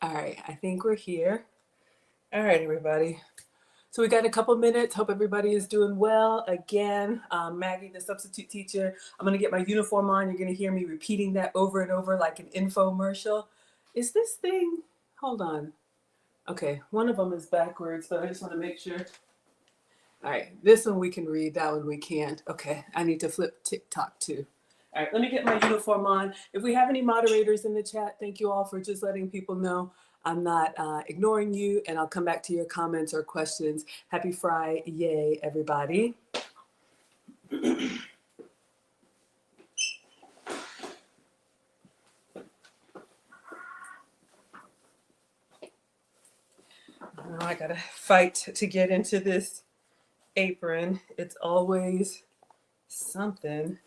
All right, I think we're here. All right, everybody. So we got a couple minutes. Hope everybody is doing well. Again, Maggie, the substitute teacher. I'm going to get my uniform on. You're going to hear me repeating that over and over like an infomercial. Is this thing? Hold on. Okay, one of them is backwards, but I just want to make sure. All right, this one we can read, that one we can't. Okay, I need to flip TikTok too. All right, let me get my uniform on. If we have any moderators in the chat, thank you all for just letting people know I'm not ignoring you, and I'll come back to your comments or questions. Happy Friday, everybody. Oh, I gotta fight to get into this apron. It's always something,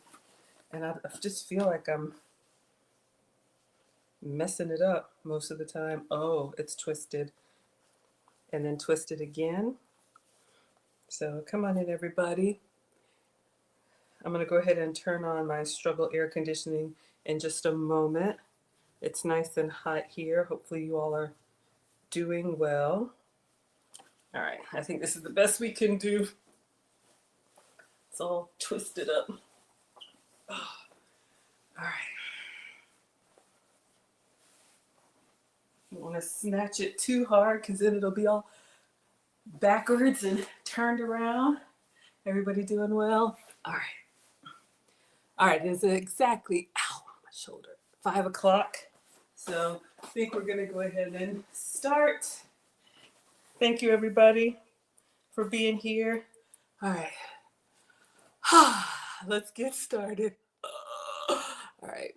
and I just feel like I'm messing it up most of the time. Oh, it's twisted and then twisted again. So come on in, everybody. I'm going to go ahead and turn on my struggle air conditioning in just a moment. It's nice and hot here. Hopefully you all are doing well. All right, I think this is the best we can do. It's all twisted up. Oh. All right. Don't want to snatch it too hard because then it'll be all backwards and turned around. Everybody doing well? All right. All right, it's exactly, ow, my shoulder, 5 o'clock. So I think we're gonna go ahead and start. Thank you, everybody, for being here. All right, let's get started. All right.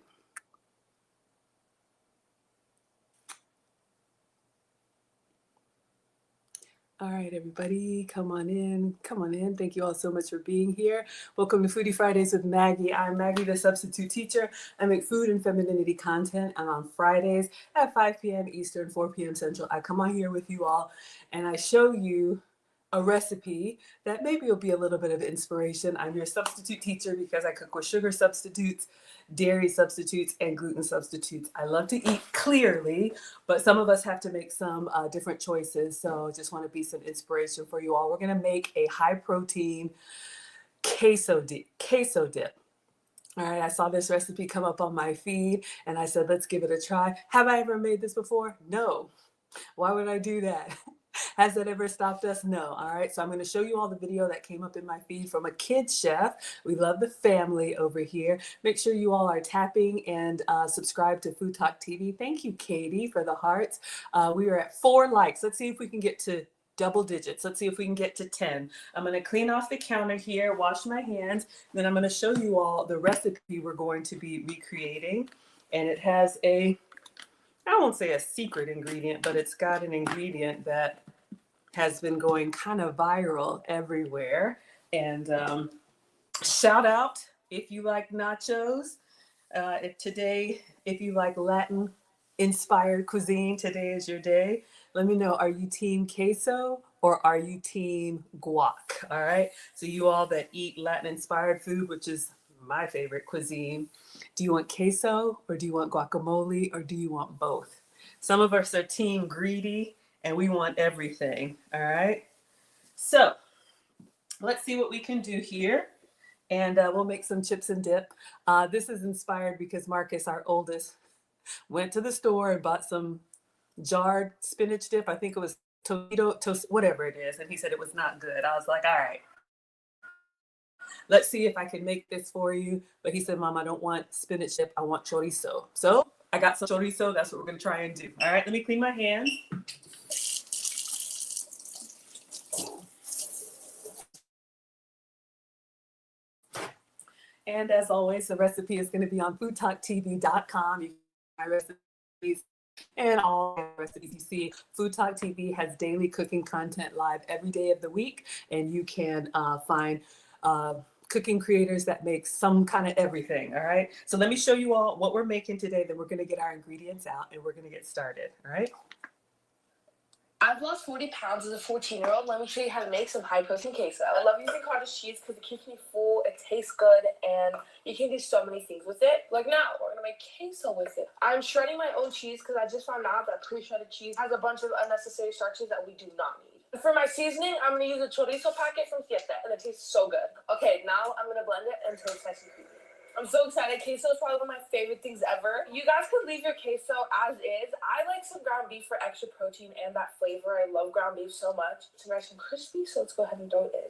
All right, everybody, come on in. Come on in. Thank you all so much for being here. Welcome to Foodie Fridays with Maggie. I'm Maggie, the substitute teacher. I make food and femininity content, and on Fridays at 5 p.m. Eastern, 4 p.m. Central, I come on here with you all, and I show you a recipe that maybe will be a little bit of inspiration. I'm your substitute teacher because I cook with sugar substitutes, dairy substitutes, and gluten substitutes. I love to eat clearly, but some of us have to make some different choices. So just want to be some inspiration for you all. We're going to make a high protein queso dip. All right, I saw this recipe come up on my feed and I said, let's give it a try. Have I ever made this before? No. Why would I do that? Has that ever stopped us? No. All right. So I'm going to show you all the video that came up in my feed from a kid chef. We love the family over here. Make sure you all are tapping and subscribe to Food Talk TV. Thank you, Katie, for the hearts. We are at 4 likes. Let's see if we can get to double digits. Let's see if we can get to 10. I'm going to clean off the counter here, wash my hands. Then I'm going to show you all the recipe we're going to be recreating. And it has I won't say a secret ingredient, but it's got an ingredient that has been going kind of viral everywhere. And shout out if you like nachos. If you like Latin inspired cuisine, today is your day. Let me know, are you team queso or are you team guac? All right. So you all that eat Latin inspired food, which is my favorite cuisine, do you want queso or do you want guacamole or do you want both? Some of us are team greedy and we want everything. All right. So let's see what we can do here. And we'll make some chips and dip. This is inspired because Marcus, our oldest, went to the store and bought some jarred spinach dip. I think it was toast, whatever it is. And he said it was not good. I was like, all right, let's see if I can make this for you. But he said, Mom, I don't want spinach dip. I want chorizo. So I got some chorizo. That's what we're going to try and do. All right, let me clean my hands. And as always, the recipe is going to be on foodtalktv.com. You can find recipes and all recipes you see. Food Talk TV has daily cooking content live every day of the week, and you can find cooking creators that make some kind of everything. All right. So let me show you all what we're making today. Then we're going to get our ingredients out and we're going to get started. All right. I've lost 40 pounds as a 14-year-old. Let me show you how to make some high-protein queso. I love using cottage cheese because it keeps me full, it tastes good, and you can do so many things with it. Like now, we're going gonna make queso with it. I'm shredding my own cheese because I just found out that pre-shredded cheese has a bunch of unnecessary starches that we do not need. For my seasoning, I'm gonna use a chorizo packet from Fiesta, and it tastes so good. Okay, now I'm gonna blend it until it's nice and creamy. I'm so excited. Queso is probably one of my favorite things ever. You guys can leave your queso as is. I like some ground beef for extra protein and that flavor. I love ground beef so much. It's nice and crispy, so let's go ahead and throw it in.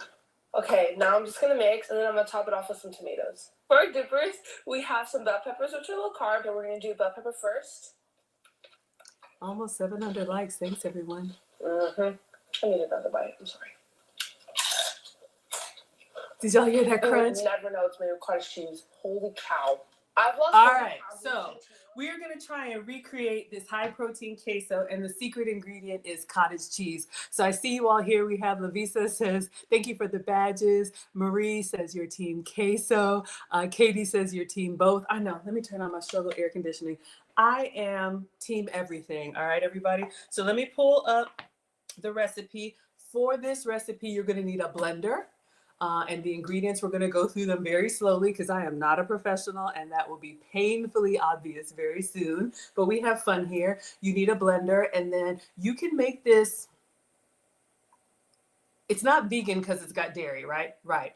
Okay, now I'm just gonna mix, and then I'm gonna top it off with some tomatoes. For our dippers, we have some bell peppers, which are low carb, and we're gonna do bell pepper first. Almost 700 likes. Thanks, everyone. I need another bite. I'm sorry. Did y'all hear that crunch? I never know it's made with cottage cheese. Holy cow. I've lost All 40 right, pounds so we are going to try and recreate this high protein queso, and the secret ingredient is cottage cheese. So I see you all here. We have Lavisa says, thank you for the badges. Marie says your team queso. Katie says your team both. I know. Let me turn on my struggle air conditioning. I am team everything. All right, everybody. So let me pull up the recipe. For this recipe, you're going to need a blender. And the ingredients, we're going to go through them very slowly because I am not a professional, and that will be painfully obvious very soon. But we have fun here. You need a blender, and then you can make this. It's not vegan because it's got dairy, right? Right.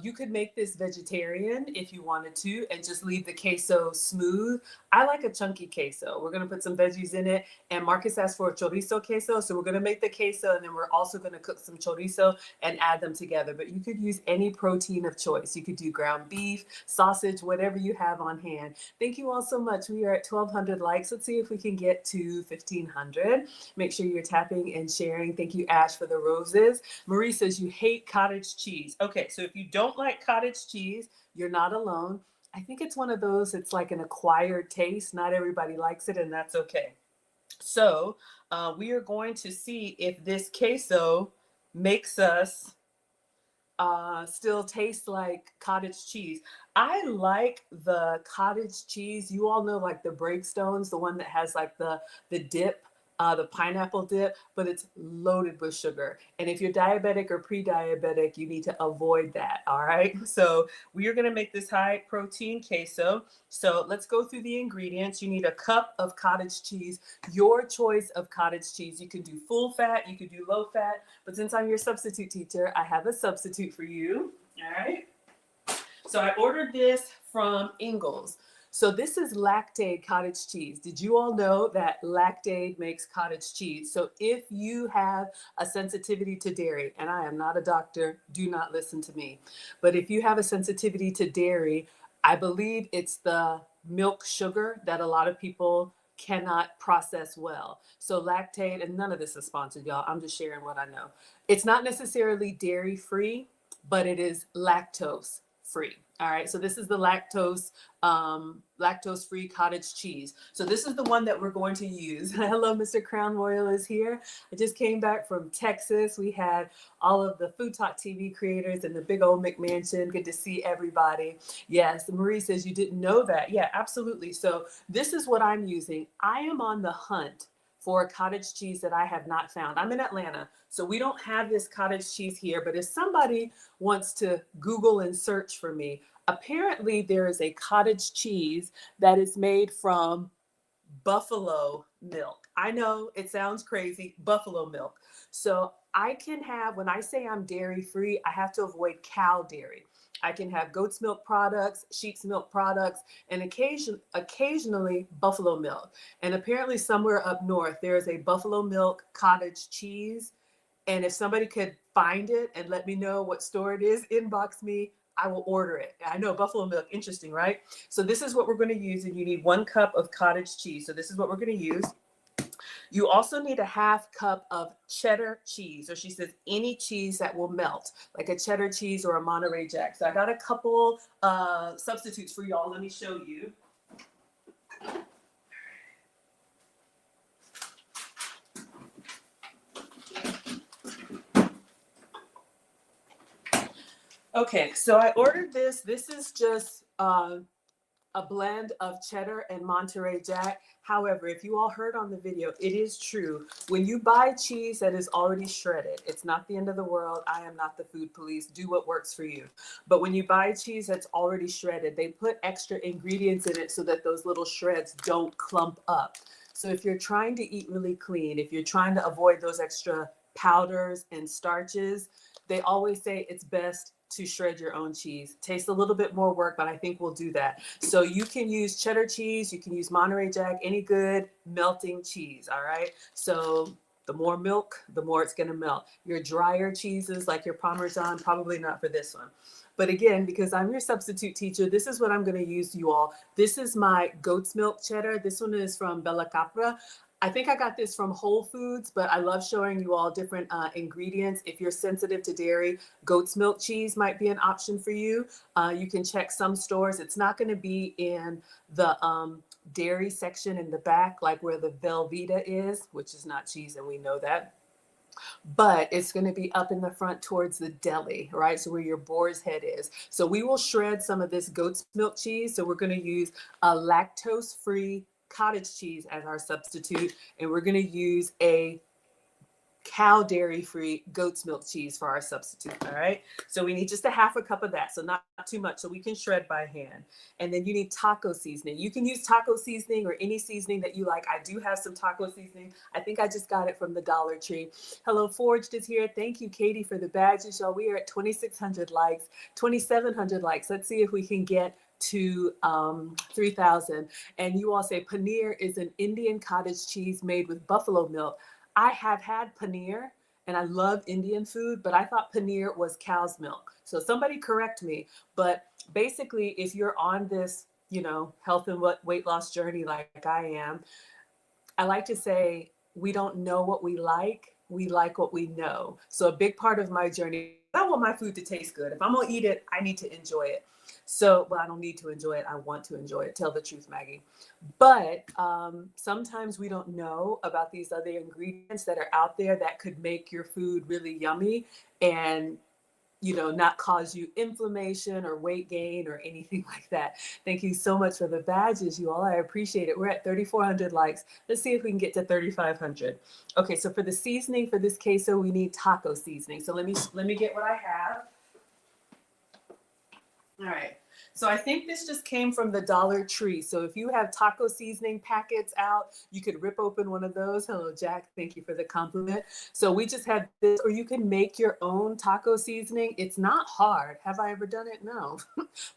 You could make this vegetarian if you wanted to and just leave the queso smooth. I like a chunky queso. We're going to put some veggies in it. And Marcus asked for a chorizo queso. So we're going to make the queso, and then we're also going to cook some chorizo and add them together. But you could use any protein of choice. You could do ground beef, sausage, whatever you have on hand. Thank you all so much. We are at 1,200 likes. Let's see if we can get to 1,500. Make sure you're tapping and sharing. Thank you, Ash, for the roses. Marie says you hate cottage cheese. Okay, so if you don't like cottage cheese, you're not alone. I think it's one of those, it's like an acquired taste. Not everybody likes it, and that's okay. So we are going to see if this queso makes us still taste like cottage cheese. I like the cottage cheese. You all know, like the Breakstones, the one that has like the dip, the pineapple dip, but it's loaded with sugar. And if you're diabetic or pre-diabetic, you need to avoid that. All right. So we are going to make this high protein queso. So let's go through the ingredients. You need a cup of cottage cheese, your choice of cottage cheese. You can do full fat, you could do low fat, but since I'm your substitute teacher, I have a substitute for you. All right. So I ordered this from Ingles. So this is Lactaid cottage cheese. Did you all know that Lactaid makes cottage cheese? So if you have a sensitivity to dairy, and I am not a doctor, do not listen to me. But if you have a sensitivity to dairy, I believe it's the milk sugar that a lot of people cannot process well. So Lactaid, and none of this is sponsored, y'all. I'm just sharing what I know. It's not necessarily dairy free, but it is lactose free. All right, so this is the lactose-free cottage cheese. So this is the one that we're going to use. Hello, Mr. Crown Royal is here. I just came back from Texas. We had all of the Food Talk TV creators in the big old McMansion. Good to see everybody. Yes, Marie says you didn't know that. Yeah, absolutely. So this is what I'm using. I am on the hunt for a cottage cheese that I have not found. I'm in Atlanta, so we don't have this cottage cheese here, but if somebody wants to Google and search for me, apparently there is a cottage cheese that is made from buffalo milk. I know it sounds crazy, buffalo milk. So I can have, when I say I'm dairy free, I have to avoid cow dairy. I can have goat's milk products, sheep's milk products, and occasionally buffalo milk. And apparently somewhere up north, there is a buffalo milk cottage cheese. And if somebody could find it and let me know what store it is, inbox me, I will order it. I know buffalo milk, interesting, right? So this is what we're going to use, and you need 1 cup of cottage cheese. So this is what we're going to use. You also need a 1/2 cup of cheddar cheese, or she says any cheese that will melt, like a cheddar cheese or a Monterey Jack. So I got a couple substitutes for y'all. Let me show you. Okay, so I ordered this. This is just a blend of cheddar and Monterey Jack. However, if you all heard on the video, it is true. When you buy cheese that is already shredded, it's not the end of the world. I am not the food police. Do what works for you. But when you buy cheese that's already shredded, they put extra ingredients in it so that those little shreds don't clump up. So if you're trying to eat really clean, if you're trying to avoid those extra powders and starches, they always say it's best to shred your own cheese. Tastes a little bit more work, but I think we'll do that. So you can use cheddar cheese, you can use Monterey Jack, any good melting cheese, all right? So the more milk, the more it's gonna melt. Your drier cheeses like your Parmesan, probably not for this one. But again, because I'm your substitute teacher, this is what I'm gonna use, you all. This is my goat's milk cheddar. This one is from Bella Capra. I think I got this from Whole Foods, but I love showing you all different ingredients. If you're sensitive to dairy, goat's milk cheese might be an option for you. You can check some stores. It's not going to be in the dairy section in the back, like where the Velveeta is, which is not cheese, and we know that. But it's going to be up in the front towards the deli, right? So where your boar's head is. So we will shred some of this goat's milk cheese. So we're going to use a lactose-free cottage cheese as our substitute, and we're going to use a cow dairy free goat's milk cheese for our substitute. All right, so we need just a half a cup of that, so not too much, so we can shred by hand. And then you need taco seasoning. You can use taco seasoning or any seasoning that you like. I do have some taco seasoning. I think I just got it from the Dollar Tree. Hello Forged is here. Thank you, Katie, for the badges, y'all. We are at 2,600 likes, 2,700 likes. Let's see if we can get to 3,000. And you all say paneer is an Indian cottage cheese made with buffalo milk. I have had paneer and I love Indian food, but I thought paneer was cow's milk. So somebody correct me. But basically, if you're on this, health and weight loss journey like I am, I like to say we don't know what we like what we know. So a big part of my journey, I want my food to taste good. If I'm gonna eat it, I need to enjoy it. So, well, I don't need to enjoy it. I want to enjoy it. Tell the truth, Maggie. But sometimes we don't know about these other ingredients that are out there that could make your food really yummy and, not cause you inflammation or weight gain or anything like that. Thank you so much for the badges, you all. I appreciate it. We're at 3,400 likes. Let's see if we can get to 3,500. Okay, so for the seasoning for this queso, we need taco seasoning. So let me get what I have. All right. So I think this just came from the Dollar Tree. So if you have taco seasoning packets out, you could rip open one of those. Hello, Jack. Thank you for the compliment. So we just had this, or you can make your own taco seasoning. It's not hard. Have I ever done it? No.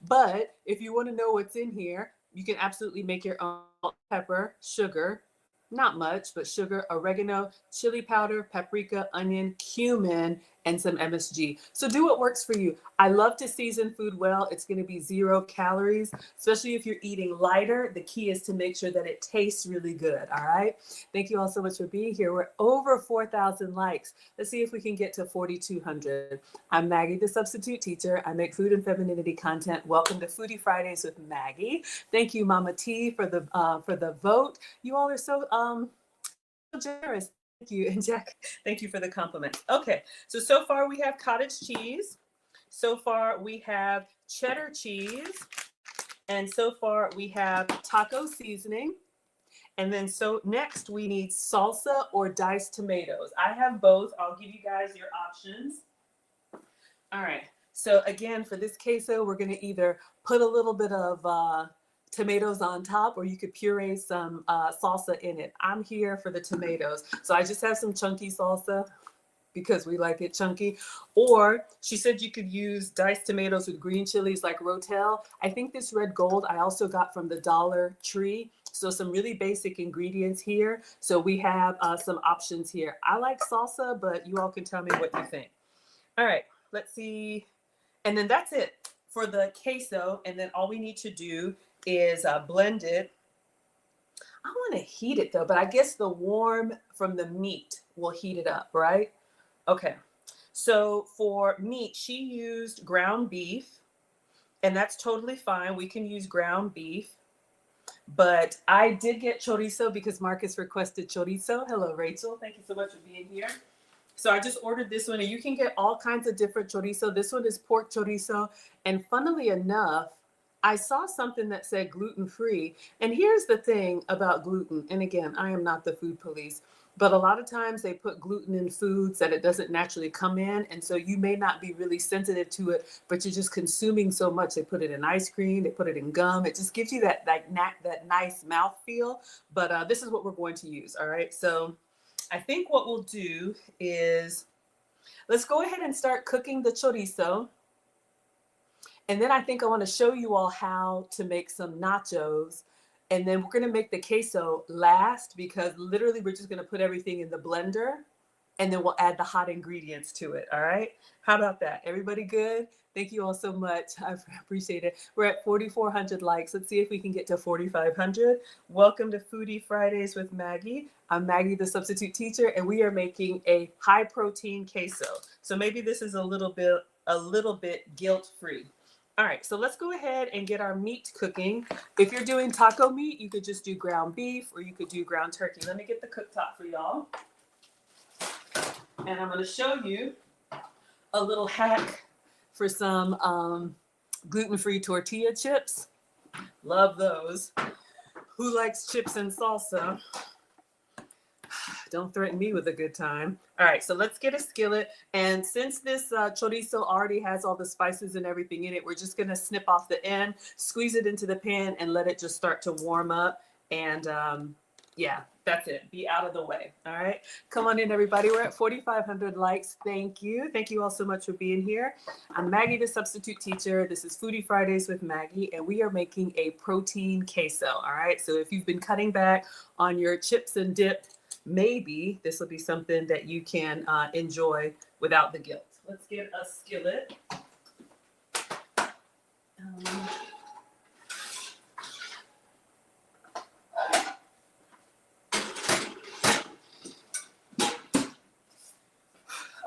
But if you want to know what's in here, you can absolutely make your own. Pepper, sugar, not much, but sugar, oregano, chili powder, paprika, onion, cumin, and some MSG. So do what works for you. I love to season food well. It's going to be 0 calories, especially if you're eating lighter. The key is to make sure that it tastes really good. All right. Thank you all so much for being here. We're over 4,000 likes. Let's see if we can get to 4,200. I'm Maggie, the substitute teacher. I make food and femininity content. Welcome to Foodie Fridays with Maggie. Thank you, Mama T, for the vote. You all are so generous. Thank you. And Jack, thank you for the compliment. Okay, so far we have cottage cheese. So far we have cheddar cheese. And so far we have taco seasoning. And then so next we need salsa or diced tomatoes. I have both. I'll give you guys your options. All right. So again, for this queso, we're going to either put a little bit of tomatoes on top, or you could puree some salsa in it. I'm here for the tomatoes. So I just have some chunky salsa because we like it chunky. Or she said you could use diced tomatoes with green chilies like Rotel. I think this red gold I also got from the Dollar Tree. So some really basic ingredients here. So we have some options here. I like salsa, but you all can tell me what you think. All right, let's see. And then that's it for the queso. And then all we need to do is blend it. I want to heat it though, but I guess the warm from the meat will heat it up, right? Okay. So for meat, she used ground beef, and that's totally fine. We can use ground beef, but I did get chorizo because Marcus requested chorizo. Hello, Rachel. Thank you so much for being here. So I just ordered this one, and you can get all kinds of different chorizo. This one is pork chorizo, and funnily enough, I saw something that said gluten-free. And here's the thing about gluten. And again, I am not the food police, but a lot of times they put gluten in foods that it doesn't naturally come in. And so you may not be really sensitive to it, but you're just consuming so much. They put it in ice cream, they put it in gum. It just gives you that nice mouth feel. But this is what we're going to use. All right. So I think what we'll do is let's go ahead and start cooking the chorizo. And then I think I want to show you all how to make some nachos. And then we're going to make the queso last because literally we're just going to put everything in the blender and then we'll add the hot ingredients to it. All right. How about that? Everybody good? Thank you all so much. I appreciate it. We're at 4,400 likes. Let's see if we can get to 4,500. Welcome to Foodie Fridays with Maggie. I'm Maggie, the substitute teacher, and we are making a high protein queso. So maybe this is a little bit guilt-free. All right, so let's go ahead and get our meat cooking. If you're doing taco meat, you could just do ground beef or you could do ground turkey. Let me get the cooktop for y'all. And I'm going to show you a little hack for some gluten-free tortilla chips. Love those. Who likes chips and salsa? Don't threaten me with a good time. All right, so let's get a skillet. And since this chorizo already has all the spices and everything in it, we're just gonna snip off the end, squeeze it into the pan and let it just start to warm up. And yeah, that's it. Be out of the way. All right, come on in, everybody. We're at 4,500 likes. Thank you. Thank you all so much for being here. I'm Maggie, the substitute teacher. This is Foodie Fridays with Maggie, and we are making a protein queso. All right, so if you've been cutting back on your chips and dip, maybe this will be something that you can enjoy without the guilt. Let's get a skillet.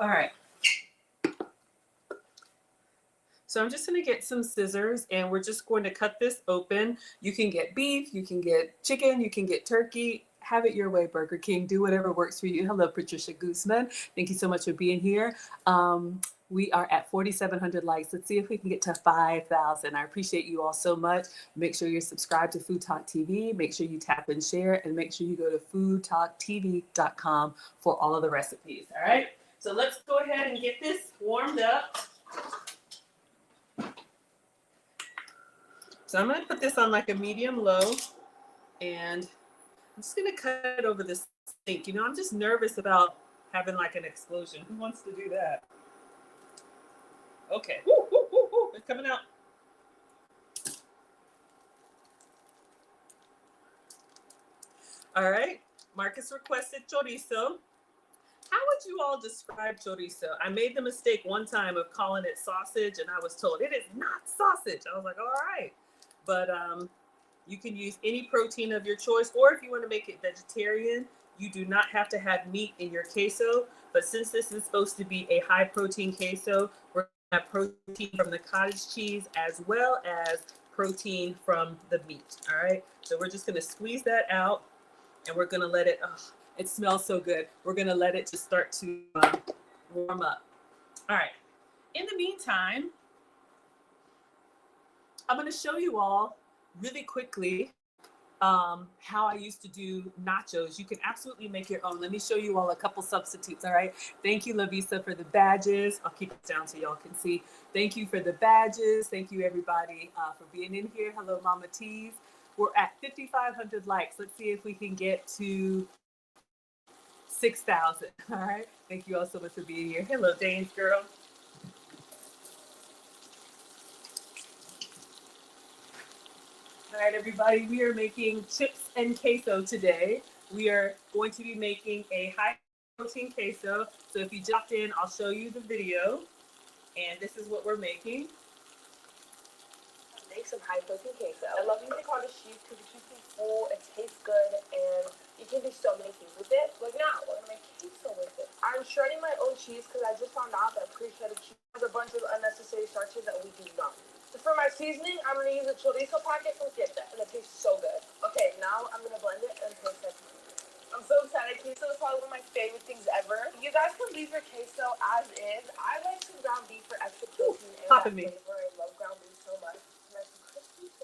All right. So I'm just going to get some scissors and we're just going to cut this open. You can get beef, you can get chicken, you can get turkey. Have it your way, Burger King. Do whatever works for you. Hello, Patricia Guzman. Thank you so much for being here. We are at 4,700 likes. Let's see if we can get to 5,000. I appreciate you all so much. Make sure you're subscribed to Food Talk TV. Make sure you tap and share, and make sure you go to foodtalktv.com for all of the recipes. All right. So let's go ahead and get this warmed up. So I'm going to put this on like a medium low, and I'm just going to cut it over the sink. You know, I'm just nervous about having like an explosion. Who wants to do that? Okay. Woo, woo, woo, woo. It's coming out. All right. Marcus requested chorizo. How would you all describe chorizo? I made the mistake one time of calling it sausage, and I was told it is not sausage. I was like, all right. But you can use any protein of your choice, or if you want to make it vegetarian, you do not have to have meat in your queso. But since this is supposed to be a high protein queso, we're going to have protein from the cottage cheese as well as protein from the meat. All right. So we're just going to squeeze that out and we're going to let it, oh, it smells so good. We're going to let it just start to warm up. All right. In the meantime, I'm going to show you all really quickly how I used to do nachos. You can absolutely make your own. Let me show you all a couple substitutes, all right? Thank you, Lavisa, for the badges. I'll keep it down so y'all can see. Thank you for the badges. Thank you, everybody, for being in here. Hello, Mama T's. We're at 5,500 likes. Let's see if we can get to 6,000, all right? Thank you all so much for being here. Hello, Dane's girl. All right, everybody, we are making chips and queso today. We are going to be making a high protein queso. So if you jumped in, I'll show you the video. And this is what we're making. Make some high protein queso. I love using cottage cheese because it keeps me full, it tastes good, and you can do so many things with it. Like now, we're gonna make queso with it. I'm shredding my own cheese because I just found out that pre-shredded cheese has a bunch of unnecessary starches that we do not need. So for my seasoning, I'm gonna use a chorizo packet from Fttv, and it tastes so good. Okay, now I'm gonna blend it and taste it. I'm so excited. Queso is probably one of my favorite things ever. You guys can leave your queso as is. I like some ground beef for extra protein and that flavor. I love ground beef so much. It's nice and crispy.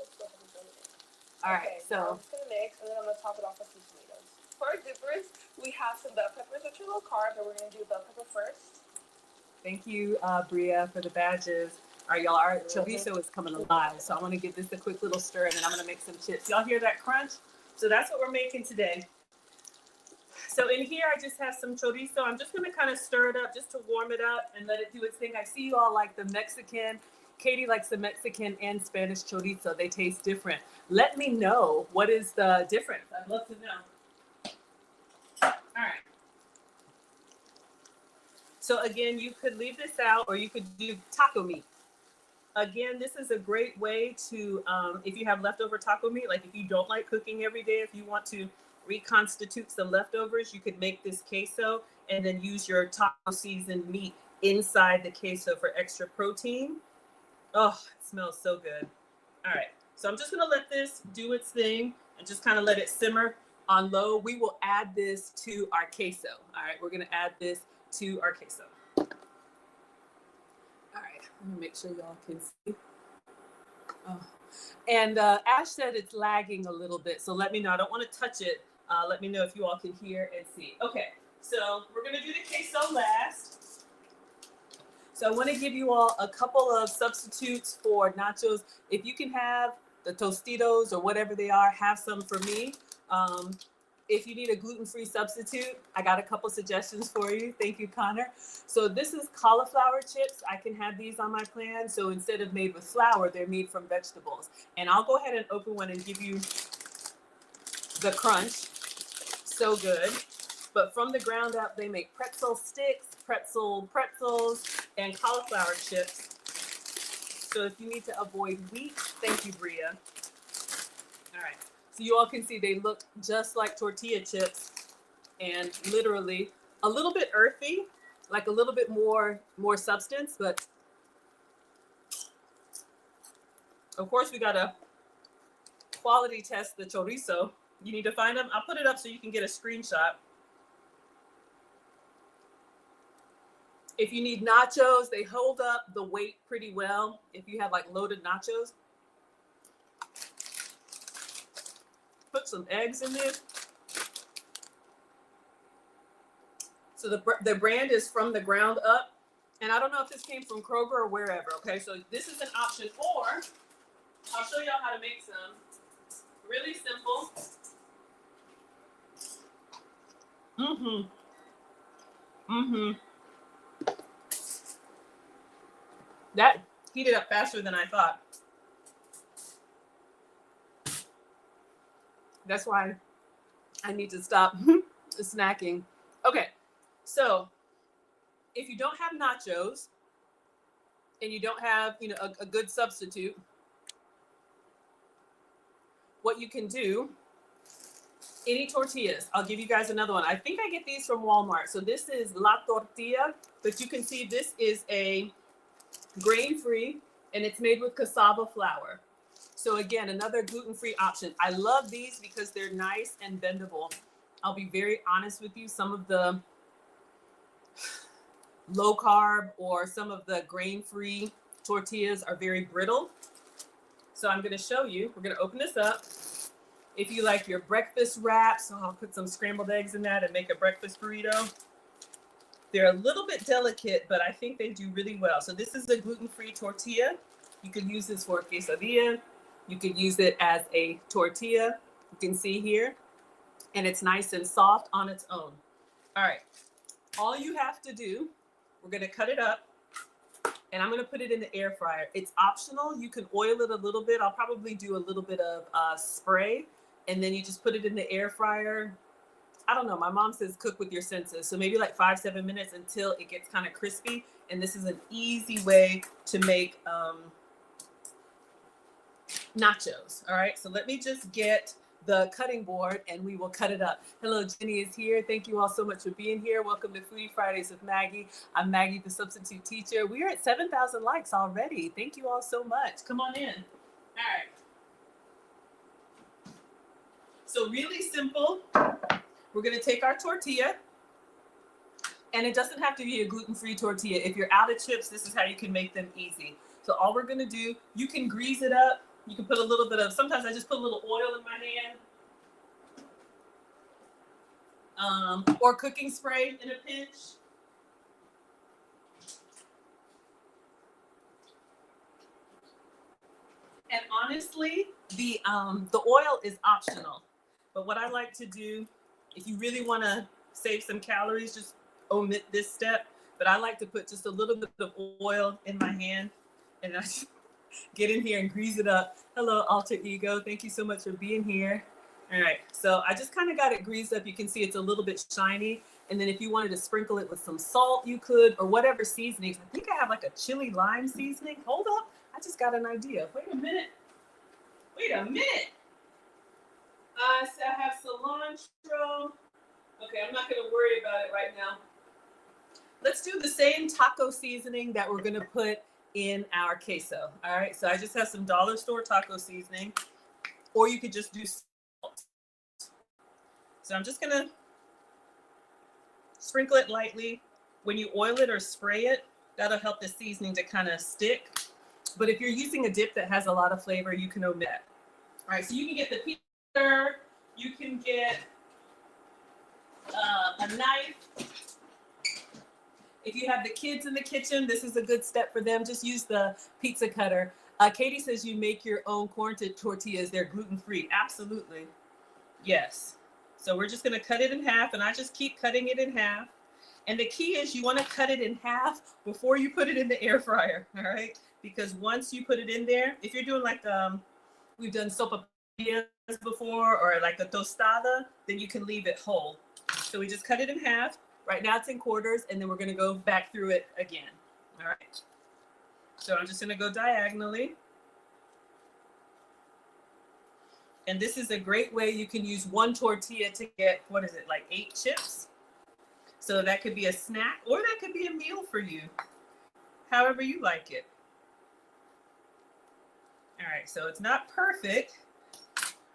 All right, so I'm just gonna mix, and then I'm gonna top it off with some tomatoes. For our dippers, we have some bell peppers, which are low carb, but we're gonna do bell pepper first. Thank you, Bria, for the badges. All right, y'all, our chorizo is coming alive, so I want to give this a quick little stir, and then I'm going to make some chips. Y'all hear that crunch? So that's what we're making today. So in here, I just have some chorizo. I'm just going to kind of stir it up just to warm it up and let it do its thing. I see you all like the Mexican. Katie likes the Mexican and Spanish chorizo. They taste different. Let me know, what is the difference? I'd love to know. All right. So again, you could leave this out, or you could do taco meat. Again, this is a great way to, if you have leftover taco meat, like if you don't like cooking every day, if you want to reconstitute some leftovers, you could make this queso and then use your taco seasoned meat inside the queso for extra protein. Oh, it smells so good. All right, so I'm just gonna let this do its thing and just kind of let it simmer on low. We will add this to our queso. All right, we're gonna add this to our queso. All right, let me make sure y'all can see. Oh. And Ash said it's lagging a little bit, so let me know. I don't want to touch it. Let me know if you all can hear and see. Okay, so we're gonna do the queso last. So I want to give you all a couple of substitutes for nachos. If you can have the Tostitos or whatever they are, have some for me. If you need a gluten-free substitute, I got a couple suggestions for you. Thank you, Connor. So this is cauliflower chips. I can have these on my plan. So instead of made with flour, they're made from vegetables. And I'll go ahead and open one and give you the crunch. So good. But from the ground up, they make pretzel sticks, pretzels, and cauliflower chips. So if you need to avoid wheat, thank you, Bria. All right. So you all can see they look just like tortilla chips, and literally a little bit earthy, like a little bit more substance, but of course we gotta quality test the chorizo. You need to find them. I'll put it up so you can get a screenshot. If you need nachos, they hold up the weight pretty well. If you have like loaded nachos, put some eggs in there. So the brand is from the ground up. And I don't know if this came from Kroger or wherever, okay? So this is an option, or I'll show y'all how to make some. Really simple. That heated up faster than I thought. That's why I need to stop snacking. Okay, so if you don't have nachos and you don't have, a good substitute, what you can do, any tortillas. I'll give you guys another one. I think I get these from Walmart. So this is La Tortilla, but you can see this is a grain-free, and it's made with cassava flour. So again, another gluten-free option. I love these because they're nice and bendable. I'll be very honest with you. Some of the low carb or some of the grain-free tortillas are very brittle. So I'm going to show you. We're going to open this up. If you like your breakfast wraps, so I'll put some scrambled eggs in that and make a breakfast burrito. They're a little bit delicate, but I think they do really well. So this is a gluten-free tortilla. You could use this for a quesadilla. You could use it as a tortilla. You can see here. And it's nice and soft on its own. All right. All you have to do, we're going to cut it up, and I'm going to put it in the air fryer. It's optional. You can oil it a little bit. I'll probably do a little bit of spray, and then you just put it in the air fryer. I don't know. My mom says cook with your senses. So maybe like 5-7 minutes until it gets kind of crispy. And this is an easy way to make nachos. All right. So let me just get the cutting board and we will cut it up. Hello, Jenny is here. Thank you all so much for being here. Welcome to Foodie Fridays with Maggie. I'm Maggie, the substitute teacher. We are at 7,000 likes already. Thank you all so much. Come on in. All right. So really simple. We're going to take our tortilla, and it doesn't have to be a gluten-free tortilla. If you're out of chips, this is how you can make them easy. So all we're going to do, you can grease it up You can put a little bit of, sometimes I just put a little oil in my hand. Or cooking spray in a pinch. And honestly, the oil is optional. But what I like to do, if you really want to save some calories, just omit this step. But I like to put just a little bit of oil in my hand, and I just get in here and grease it up. Hello, alter ego. Thank you so much for being here. All right, so I just kind of got it greased up. You can see it's a little bit shiny. And then if you wanted to sprinkle it with some salt, you could, or whatever seasonings. I think I have like a chili lime seasoning. Hold up, I just got an idea. Wait a minute. I have cilantro. Okay, I'm not gonna worry about it right now. Let's do the same taco seasoning that we're gonna put in our queso. All right, so I just have some dollar store taco seasoning, or you could just do salt. So I'm just gonna sprinkle it lightly. When you oil it or spray it, that'll help the seasoning to kind of stick. But if you're using a dip that has a lot of flavor, you can omit. All right, so you can get the pizza, you can get a knife. If you have the kids in the kitchen, this is a good step for them. Just use the pizza cutter. Katie says you make your own corn tortillas. They're gluten-free. Absolutely. Yes. So we're just going to cut it in half, and I just keep cutting it in half. And the key is you want to cut it in half before you put it in the air fryer, all right? Because once you put it in there, if you're doing like we've done sopapillas before, or like a tostada, then you can leave it whole. So we just cut it in half. Right now it's in quarters, and then we're gonna go back through it again. All right. So I'm just gonna go diagonally. And this is a great way. You can use one tortilla to get, what is it, like 8 chips? So that could be a snack, or that could be a meal for you, however you like it. All right, so it's not perfect,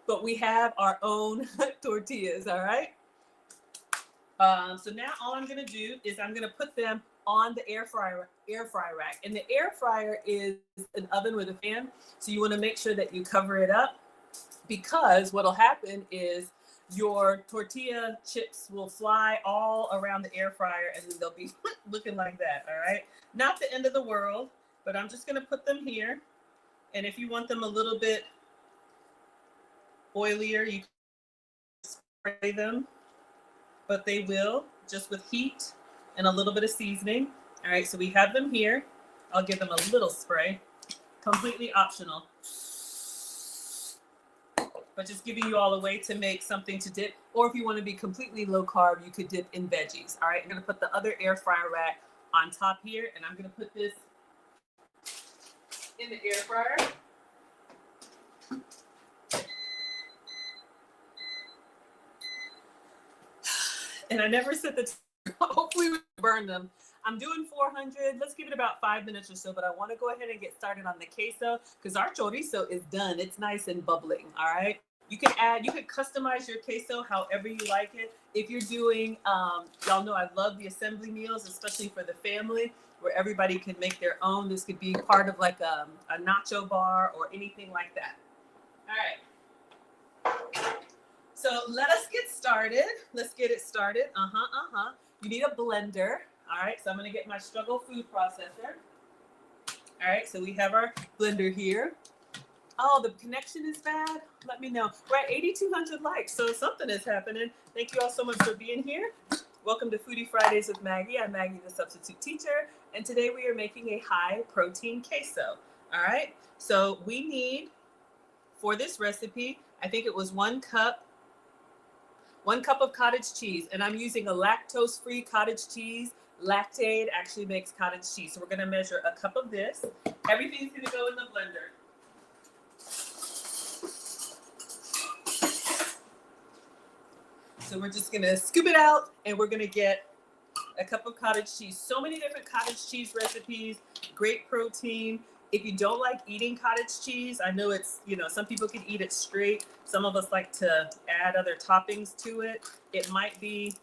but we have our own tortillas, all right? So now all I'm gonna do is I'm gonna put them on the air fry rack. And the air fryer is an oven with a fan. So you wanna make sure that you cover it up, because what'll happen is your tortilla chips will fly all around the air fryer, and then they'll be looking like that, all right? Not the end of the world, but I'm just gonna put them here. And if you want them a little bit oilier, you can spray them, but they will, just with heat and a little bit of seasoning. All right, so we have them here. I'll give them a little spray, completely optional. But just giving you all a way to make something to dip, or if you want to be completely low carb, you could dip in veggies. All right, I'm gonna put the other air fryer rack on top here, and I'm gonna put this in the air fryer. And I never set the hopefully we burn them. I'm doing 400. Let's give it about 5 minutes or so, but I want to go ahead and get started on the queso, because our chorizo is done. It's nice and bubbling. All right. You can customize your queso however you like it. If you're doing, y'all know I love the assembly meals, especially for the family, where everybody can make their own. This could be part of like a nacho bar or anything like that. All right. So let us get started. Let's get it started. You need a blender. All right, so I'm gonna get my struggle food processor. All right, so we have our blender here. Oh, the connection is bad. Let me know. We're at 8,200 likes, so something is happening. Thank you all so much for being here. Welcome to Foodie Fridays with Maggie. I'm Maggie, the substitute teacher, and today we are making a high protein queso. All right, so we need, for this recipe, I think it was 1 cup of cottage cheese, and I'm using a lactose-free cottage cheese. Lactaid actually makes cottage cheese. So we're gonna measure a cup of this. Everything's gonna go in the blender. So we're just gonna scoop it out, and we're gonna get a cup of cottage cheese. So many different cottage cheese recipes, great protein. If you don't like eating cottage cheese, I know it's, some people can eat it straight. Some of us like to add other toppings to it. It might be,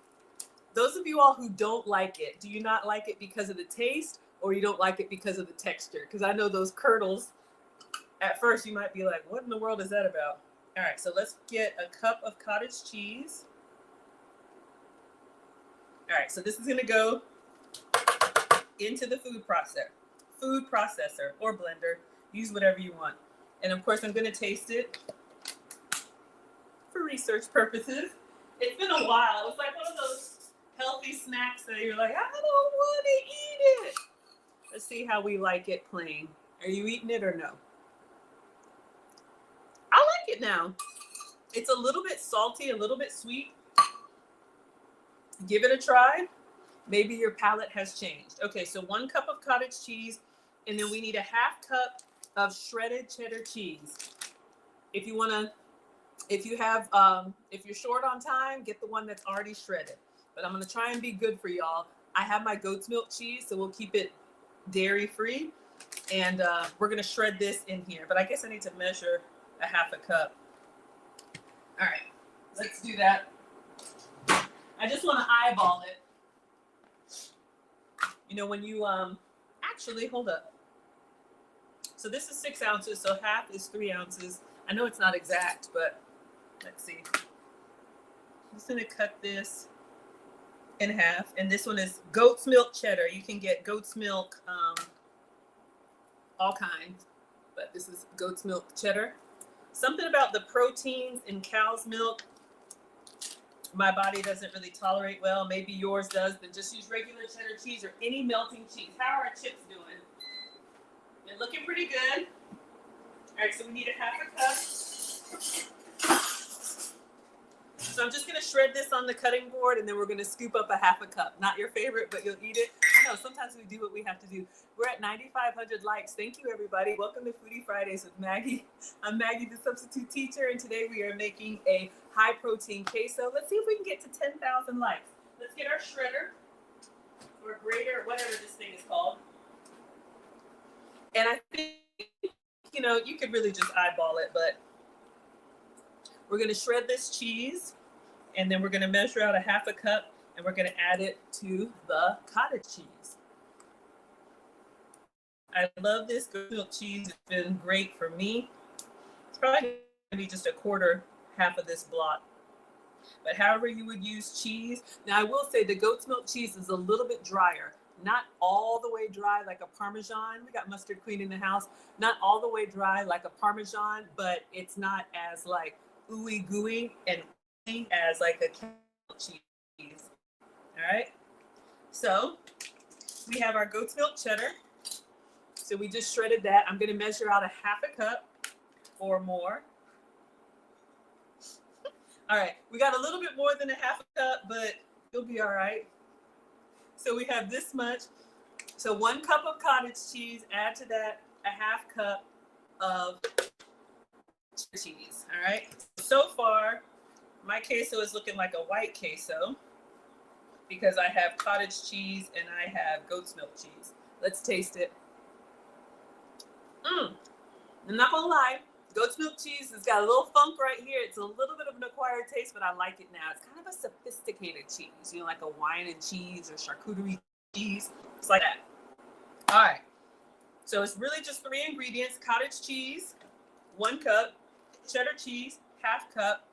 those of you all who don't like it, do you not like it because of the taste, or you don't like it because of the texture? Because I know those curdles At first, you might be like, what in the world is that about? All right, so let's get a cup of cottage cheese. All right, so this is gonna go into the food processor or blender. Use whatever you want. And of course, I'm gonna taste it for research purposes. It's been a while. It was like one of those healthy snacks that you're like, I don't want to eat it. Let's see how we like it plain. Are you eating it or no? I like it now. It's a little bit salty, a little bit sweet. Give it a try. Maybe your palate has changed. Okay, so 1 cup of cottage cheese, and then we need a 1/2 cup of shredded cheddar cheese. If you want to, if you're short on time, get the one that's already shredded. But I'm going to try and be good for y'all. I have my goat's milk cheese, so we'll keep it dairy free. And we're going to shred this in here. But I guess I need to measure a 1/2 cup. All right, let's do that. I just want to eyeball it. You know, when you, actually, hold up. So this is 6 ounces, so 1/2 is 3 ounces. I know it's not exact, but let's see. I'm just gonna cut this in 1/2, and this one is goat's milk cheddar. You can get goat's milk, all kinds, but this is goat's milk cheddar. Something about the proteins in cow's milk, my body doesn't really tolerate well. Maybe yours does. Then just use regular cheddar cheese or any melting cheese. How are our chips doing? They're looking pretty good. All right, so we need a 1/2 cup. So I'm just gonna shred this on the cutting board, and then we're gonna scoop up a 1/2 cup. Not your favorite, but you'll eat it. I know, sometimes we do what we have to do. We're at 9,500 likes. Thank you, everybody. Welcome to Foodie Fridays with Maggie. I'm Maggie, the substitute teacher, and today we are making a high-protein queso. Let's see if we can get to 10,000 likes. Let's get our shredder, or grater, whatever this thing is called. And I think, you know, you could really just eyeball it, but we're going to shred this cheese, and then we're going to measure out a 1/2 cup, and we're going to add it to the cottage cheese. I love this goat milk cheese. It's been great for me. It's probably going to be just a quarter, 1/2 of this block. But however you would use cheese. Now, I will say the goat's milk cheese is a little bit drier. Not all the way dry like a Parmesan. We got Mustard Queen in the house. Not all the way dry like a Parmesan, but it's not as like ooey gooey and ooey as like a cow cheese. All right. So we have our goat's milk cheddar. So we just shredded that. I'm going to measure out a 1/2 cup or more. All right. We got a little bit more than a 1/2 cup, but you'll be all right. So we have this much. So 1 cup of cottage cheese, add to that a 1/2 cup of cheese. All right. So far, my queso is looking like a white queso because I have cottage cheese and I have goat's milk cheese. Let's taste it. I'm not gonna lie, goat's milk cheese has got a little funk right here. It's a little bit of an acquired taste, but I like it now. It's kind of a sophisticated cheese, you know, like a wine and cheese or charcuterie cheese. It's like that. All right. So it's really just 3 ingredients: cottage cheese, 1 cup, cheddar cheese, 1/2 cup,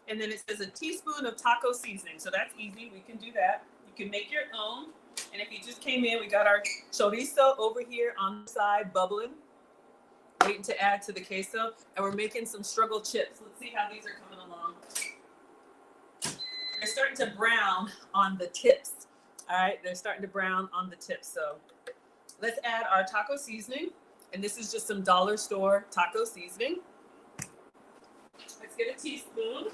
and then it says a teaspoon of taco seasoning. So that's easy. We can do that. You can make your own. And if you just came in, we got our chorizo over here on the side bubbling, waiting to add to the queso. And we're making some struggle chips. Let's see how these are coming along. They're starting to brown on the tips. All right, they're starting to brown on the tips. So let's add our taco seasoning. And this is just some dollar store taco seasoning. Let's get a teaspoon.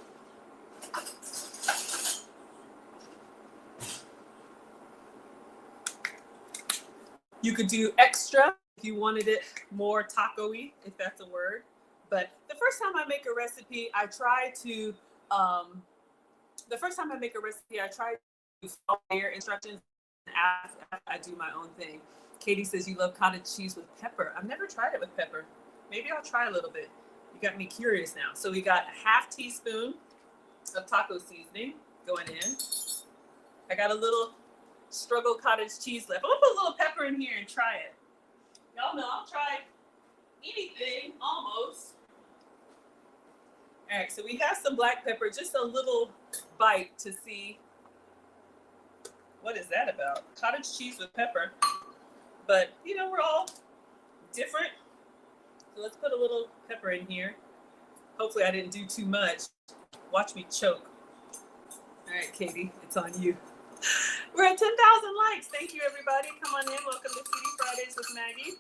You could do extra if you wanted it more taco-y, if that's a word. But the first time I make a recipe, I try to follow their instructions and ask if I do my own thing. Katie says you love cottage cheese with pepper. I've never tried it with pepper. Maybe I'll try a little bit. You got me curious now. So we got a 1/2 teaspoon of taco seasoning going in. I got a little struggle cottage cheese left. I'm gonna put a little pepper in here and try it. Y'all know I'll try anything almost. All right, so we have some black pepper, just a little bite to see what is that about. Cottage cheese with pepper, but you know, we're all different. So let's put a little pepper in here. Hopefully I didn't do too much. Watch me choke. All right, Katie, it's on you. We're at 10,000 likes. Thank you, everybody. Come on in. Welcome to Foodie Fridays with Maggie.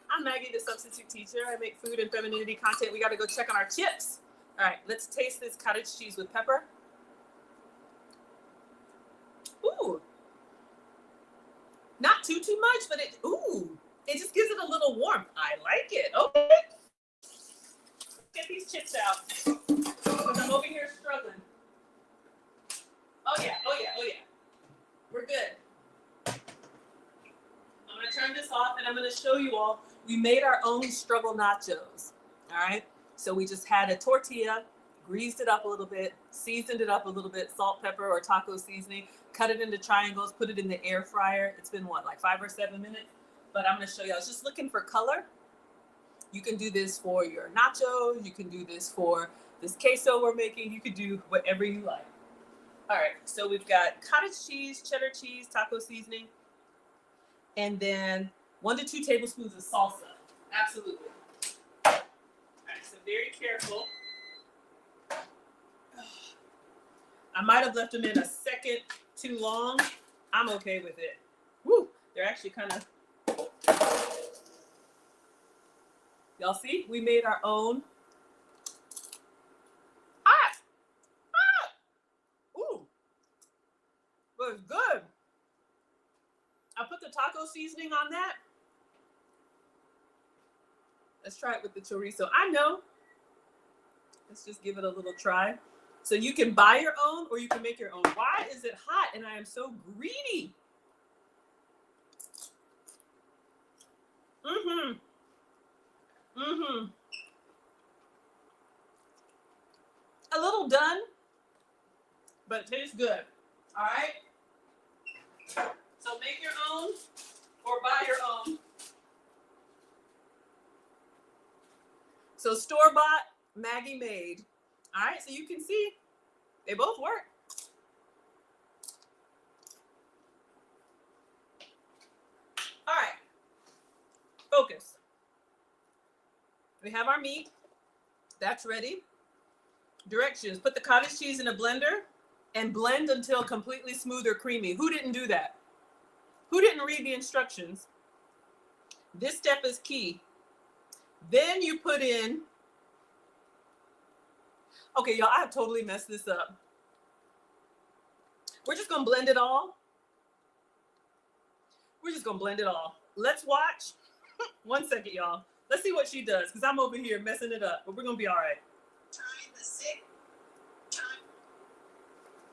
I'm Maggie, the substitute teacher. I make food and femininity content. We got to go check on our chips. All right, let's taste this cottage cheese with pepper. Ooh. Not too much, but it just gives it a little warmth. I like it. Okay. Get these chips out because I'm over here struggling. Oh yeah. We're good. I'm gonna turn this off and I'm gonna show you all. We made our own struggle nachos. All right. So we just had a tortilla, greased it up a little bit, seasoned it up a little bit, salt, pepper, or taco seasoning, cut it into triangles, put it in the air fryer. It's been what, like 5 or 7 minutes? But I'm gonna show you. I was just looking for color. You can do this for your nachos. You can do this for this queso we're making. You could do whatever you like. All right, so we've got cottage cheese, cheddar cheese, taco seasoning, and then 1 to 2 tablespoons of salsa. Absolutely. All right, so very careful. I might have left them in a second too long. I'm okay with it. Woo, they're actually kind of, y'all see? We made our own. Ooh, but it's good. I put the taco seasoning on that. Let's try it with the chorizo. I know. Let's just give it a little try. So you can buy your own or you can make your own. Why is it hot and I am so greedy? A little done, but it tastes good. All right. So make your own or buy your own. So store-bought, Maggie made. All right, so you can see they both work. All right, focus. We have our meat. That's ready. Directions: put the cottage cheese in a blender and blend until completely smooth or creamy. Who didn't do that? Who didn't read the instructions? This step is key. Then you put in, okay, y'all, I have totally messed this up. We're just gonna blend it all. We're just gonna blend it all. Let's watch. 1 second, y'all. Let's see what she does, because I'm over here messing it up, but we're gonna be all right.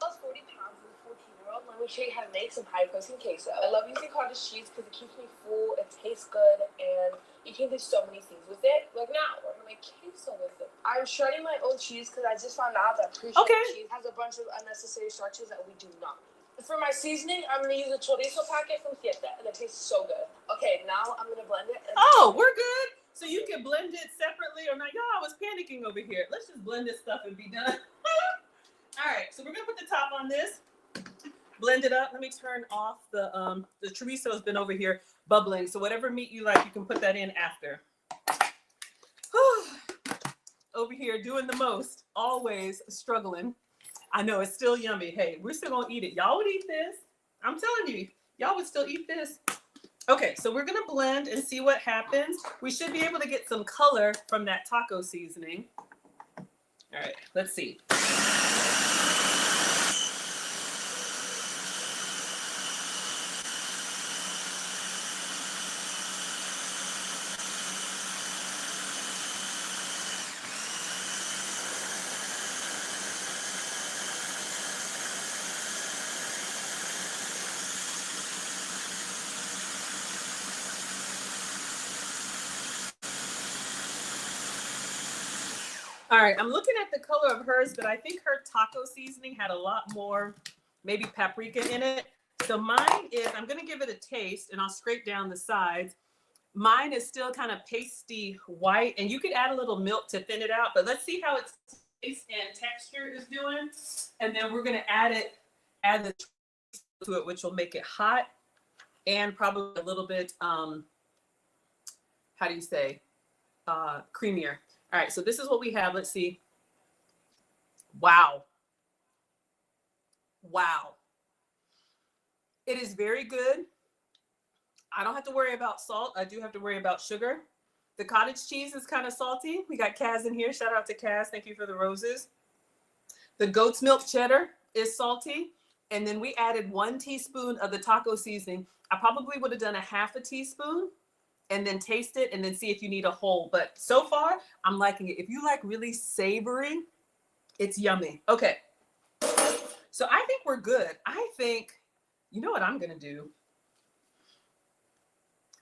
Lost 40 pounds as a 14-year-old. Let me show you how to make some high-protein queso. I love using cottage cheese because it keeps me full, it tastes good, and you can do so many things with it. Like now, we're gonna make queso with it. I'm shredding my own cheese because I just found out that pre-shredded cheese has a bunch of unnecessary starches that we do not need. For my seasoning, I'm gonna use a chorizo packet from Fttv, and it tastes so good. Okay, now I'm gonna blend it. We're good. So you can blend it separately or not. Y'all, I was panicking over here. Let's just blend this stuff and be done. All right, so we're gonna put the top on this. Blend it up. Let me turn off the chorizo has been over here bubbling. So whatever meat you like, you can put that in after. Over here doing the most, always struggling. I know it's still yummy. Hey, we're still gonna eat it. Y'all would eat this. I'm telling you, y'all would still eat this. Okay, so we're gonna blend and see what happens. We should be able to get some color from that taco seasoning. All right, let's see. All right, I'm looking at the color of hers, but I think her taco seasoning had a lot more, maybe paprika in it. So mine is, I'm gonna give it a taste and I'll scrape down the sides. Mine is still kind of pasty white, and you could add a little milk to thin it out, but let's see how its taste and texture is doing. And then we're gonna add the to it, which will make it hot and probably a little bit, how do you say, creamier. All right, so this is what we have. Let's see. Wow. Wow. It is very good. I don't have to worry about salt. I do have to worry about sugar. The cottage cheese is kind of salty. We got Kaz in here. Shout out to Kaz. Thank you for the roses. The goat's milk cheddar is salty. And then we added 1 teaspoon of the taco seasoning. I probably would have done a half a teaspoon and then taste it and then see if you need a whole. But so far, I'm liking it. If you like really savory, it's yummy. Okay. So I think we're good. I think, you know what I'm going to do?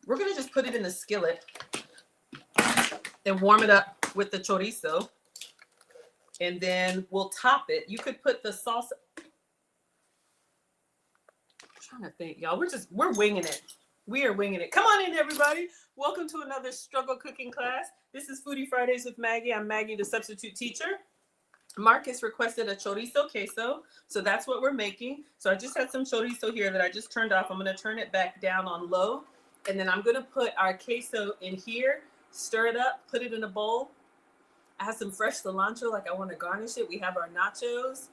We're going to just put it in the skillet and warm it up with the chorizo. And then we'll top it. You could put the salsa. I'm trying to think, y'all. We're winging it. We are winging it. Come on in, everybody. Welcome to another struggle cooking class. This is Foodie Fridays with Maggie. I'm Maggie, the substitute teacher. Marcus requested a chorizo queso, so that's what we're making. So I just had some chorizo here that I just turned off. I'm going to turn it back down on low, and then I'm going to put our queso in here, stir it up, put it in a bowl. I have some fresh cilantro, like I want to garnish it. We have our nachos.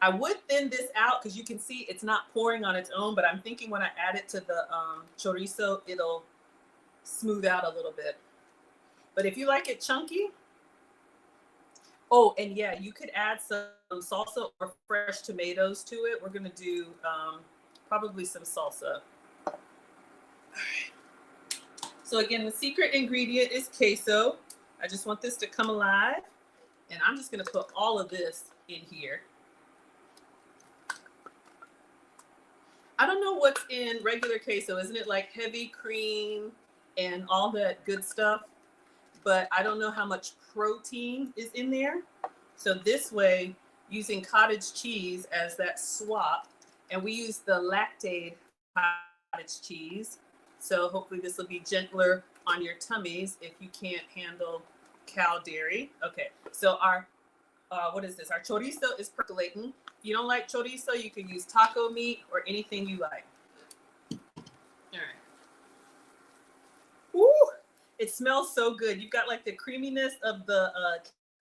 I would thin this out because you can see it's not pouring on its own, but I'm thinking when I add it to the chorizo, it'll smooth out a little bit. But if you like it chunky, oh, and yeah, you could add some salsa or fresh tomatoes to it. We're going to do probably some salsa. All right. So again, the secret ingredient is queso. I just want this to come alive. And I'm just going to put all of this in here. I don't know what's in regular queso. Isn't it like heavy cream and all that good stuff? But I don't know how much protein is in there. So this way, using cottage cheese as that swap, and we use the lactate cottage cheese. So hopefully this will be gentler on your tummies if you can't handle cow dairy. Okay, so our, what is this? Our chorizo is percolating. If you don't like chorizo, you can use taco meat or anything you like. All right. Woo! It smells so good. You've got like the creaminess of the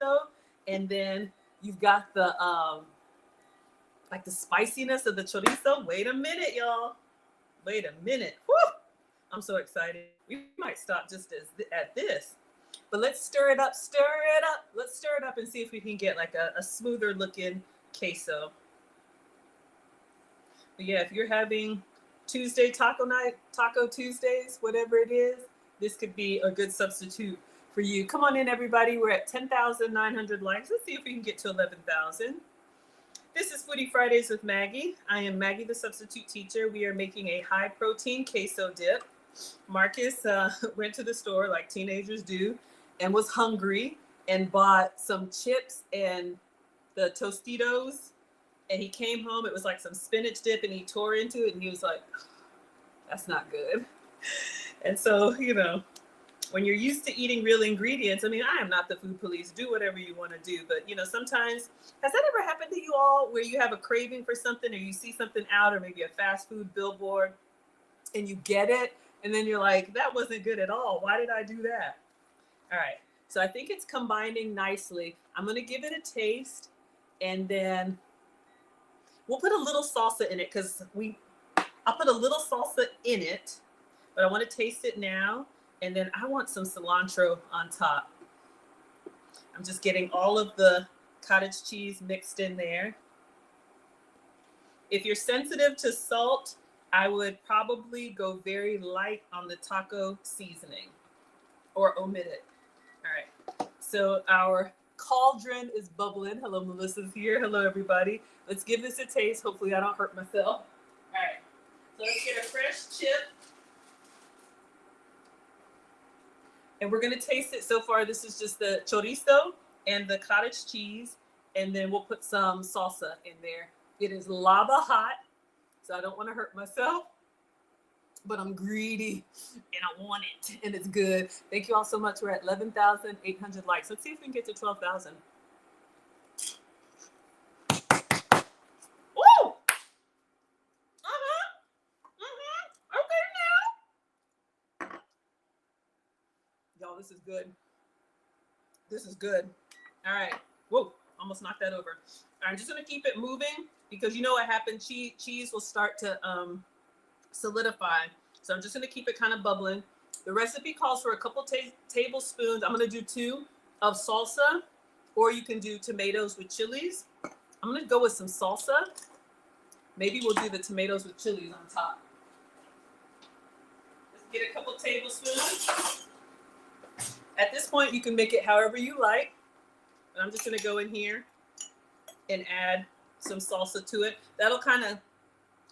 queso, and then you've got the like the spiciness of the chorizo. Wait a minute, y'all. Wait a minute. Woo! I'm so excited. We might stop just at this. But let's stir it up, stir it up. Let's stir it up and see if we can get like a smoother looking queso. But yeah, if you're having Tuesday taco night, Taco Tuesdays, whatever it is, this could be a good substitute for you. Come on in, everybody. We're at 10,900 likes. Let's see if we can get to 11,000. This is Foodie Fridays with Maggie. I am Maggie, the substitute teacher. We are making a high protein queso dip. Marcus went to the store like teenagers do and was hungry and bought some chips and the Tostitos. And he came home, it was like some spinach dip, and he tore into it and he was like, that's not good. And so, you know, when you're used to eating real ingredients, I mean, I am not the food police. Do whatever you want to do. But, you know, sometimes, has that ever happened to you all where you have a craving for something or you see something out or maybe a fast food billboard and you get it and then you're like, that wasn't good at all. Why did I do that? All right. So I think it's combining nicely. I'm going to give it a taste and then we'll put a little salsa in it because I'll put a little salsa in it. But I want to taste it now, and then I want some cilantro on top. I'm just getting all of the cottage cheese mixed in there. If you're sensitive to salt, I would probably go very light on the taco seasoning or omit it. All right, so our cauldron is bubbling. Hello, Melissa's here. Hello, everybody. Let's give this a taste. Hopefully I don't hurt myself. All right, so let's get a fresh chip. And we're going to taste it. So far, this is just the chorizo and the cottage cheese. And then we'll put some salsa in there. It is lava hot, so I don't want to hurt myself. but I'm greedy and I want it, and it's good. Thank you all so much. We're at 11,800 likes. Let's see if we can get to 12,000. Woo! Okay now. Y'all, this is good. This is good. All right. Whoa, almost knocked that over. All right, I'm just gonna keep it moving because you know what happened? Cheese will start to solidify. So I'm just gonna keep it kind of bubbling. The recipe calls for a couple tablespoons. I'm gonna do 2 of salsa, or you can do tomatoes with chilies. I'm gonna go with some salsa. Maybe we'll do the tomatoes with chilies on top. Let's get a couple tablespoons. At this point, you can make it however you like. But I'm just gonna go in here and add some salsa to it. That'll kind of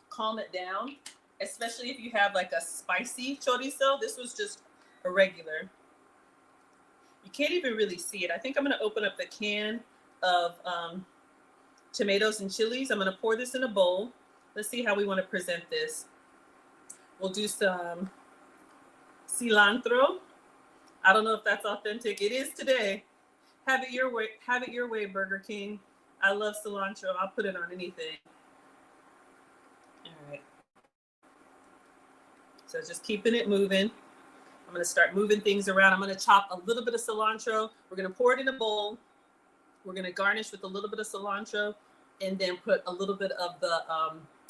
calm it down, especially if you have like a spicy chorizo. This was just a regular. You can't even really see it. I think I'm gonna open up the can of tomatoes and chilies. I'm gonna pour this in a bowl. Let's see how we wanna present this. We'll do some cilantro. I don't know if that's authentic. It is today. Have it your way. Have it your way, Burger King. I love cilantro. I'll put it on anything. All right. So just keeping it moving. I'm going to start moving things around. I'm going to chop a little bit of cilantro. We're going to pour it in a bowl. We're going to garnish with a little bit of cilantro and then put a little bit of the,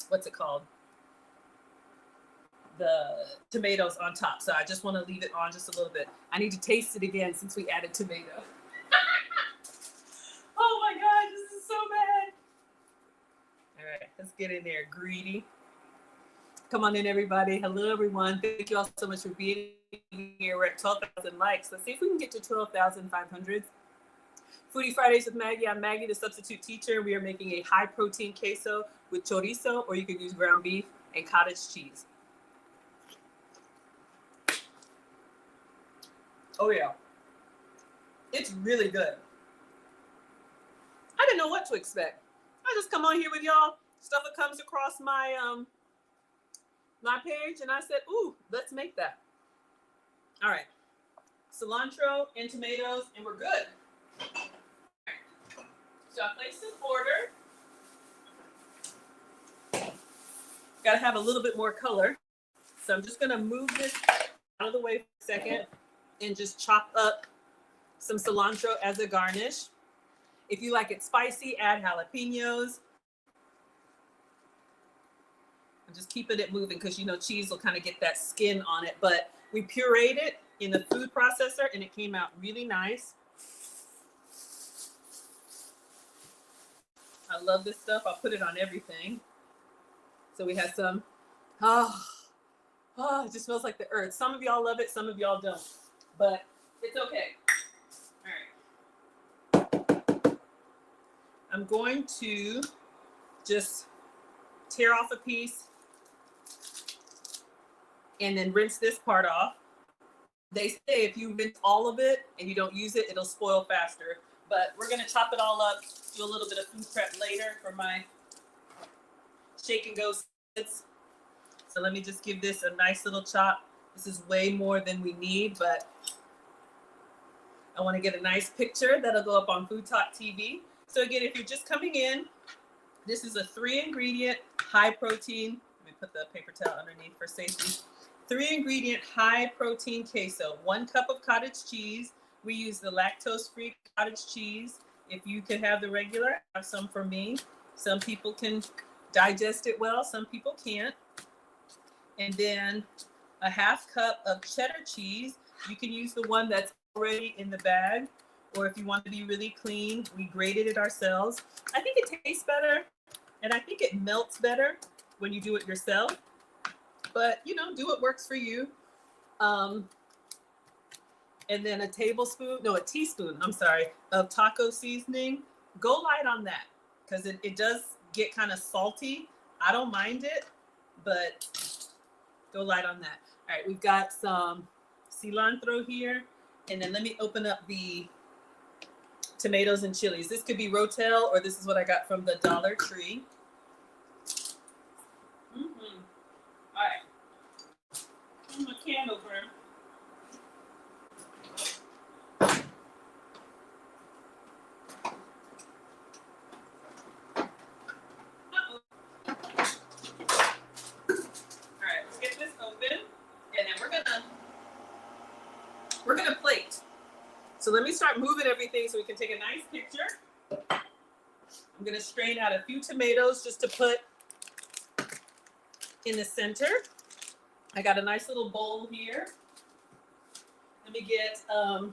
what's it called? The tomatoes on top. So I just want to leave it on just a little bit. I need to taste it again since we added tomato. Oh my God, this is so bad. All right, let's get in there. Greedy. Come on in, everybody. Hello, everyone. Thank you all so much for being here. We're at 12,000 likes. Let's see if we can get to 12,500. Foodie Fridays with Maggie. I'm Maggie, the substitute teacher. We are making a high protein queso with chorizo, or you could use ground beef and cottage cheese. Oh yeah, it's really good. I didn't know what to expect. I just come on here with y'all, stuff that comes across my my page, and I said, ooh, let's make that. All right, cilantro and tomatoes, and we're good. So I placed in order. Got to have a little bit more color. So I'm just gonna move this out of the way for a second and just chop up some cilantro as a garnish. If you like it spicy, add jalapenos. I'm just keeping it moving because you know cheese will kind of get that skin on it, but we pureed it in the food processor and it came out really nice. I love this stuff. I'll put it on everything. So we have some, it just smells like the earth. Some of y'all love it, some of y'all don't, but it's okay. All right. I'm going to just tear off a piece and then rinse this part off. They say if you rinse all of it and you don't use it, it'll spoil faster. But we're gonna chop it all up, do a little bit of food prep later for my shake and go sits. So let me just give this a nice little chop. This is way more than we need, but I wanna get a nice picture that'll go up on Fttv. So again, if you're just coming in, this is a 3-ingredient, high protein. Let me put the paper towel underneath for safety. 3-ingredient, high protein queso. 1 cup of cottage cheese. We use the lactose-free cottage cheese. If you can have the regular, have some for me. Some people can digest it well, some people can't. And then a 1/2 cup of cheddar cheese. You can use the one that's already in the bag, or if you want to be really clean, we grated it ourselves. I think it tastes better, and I think it melts better when you do it yourself. But, you know, do what works for you. And then a teaspoon, of taco seasoning. Go light on that because it does get kind of salty. I don't mind it, but go light on that. All right, we've got some cilantro here. And then let me open up the tomatoes and chilies. This could be Rotel, or this is what I got from the Dollar Tree. All right. candle for him. We're gonna plate. So let me start moving everything so we can take a nice picture. I'm gonna strain out a few tomatoes just to put in the center. I got a nice little bowl here. Let me get a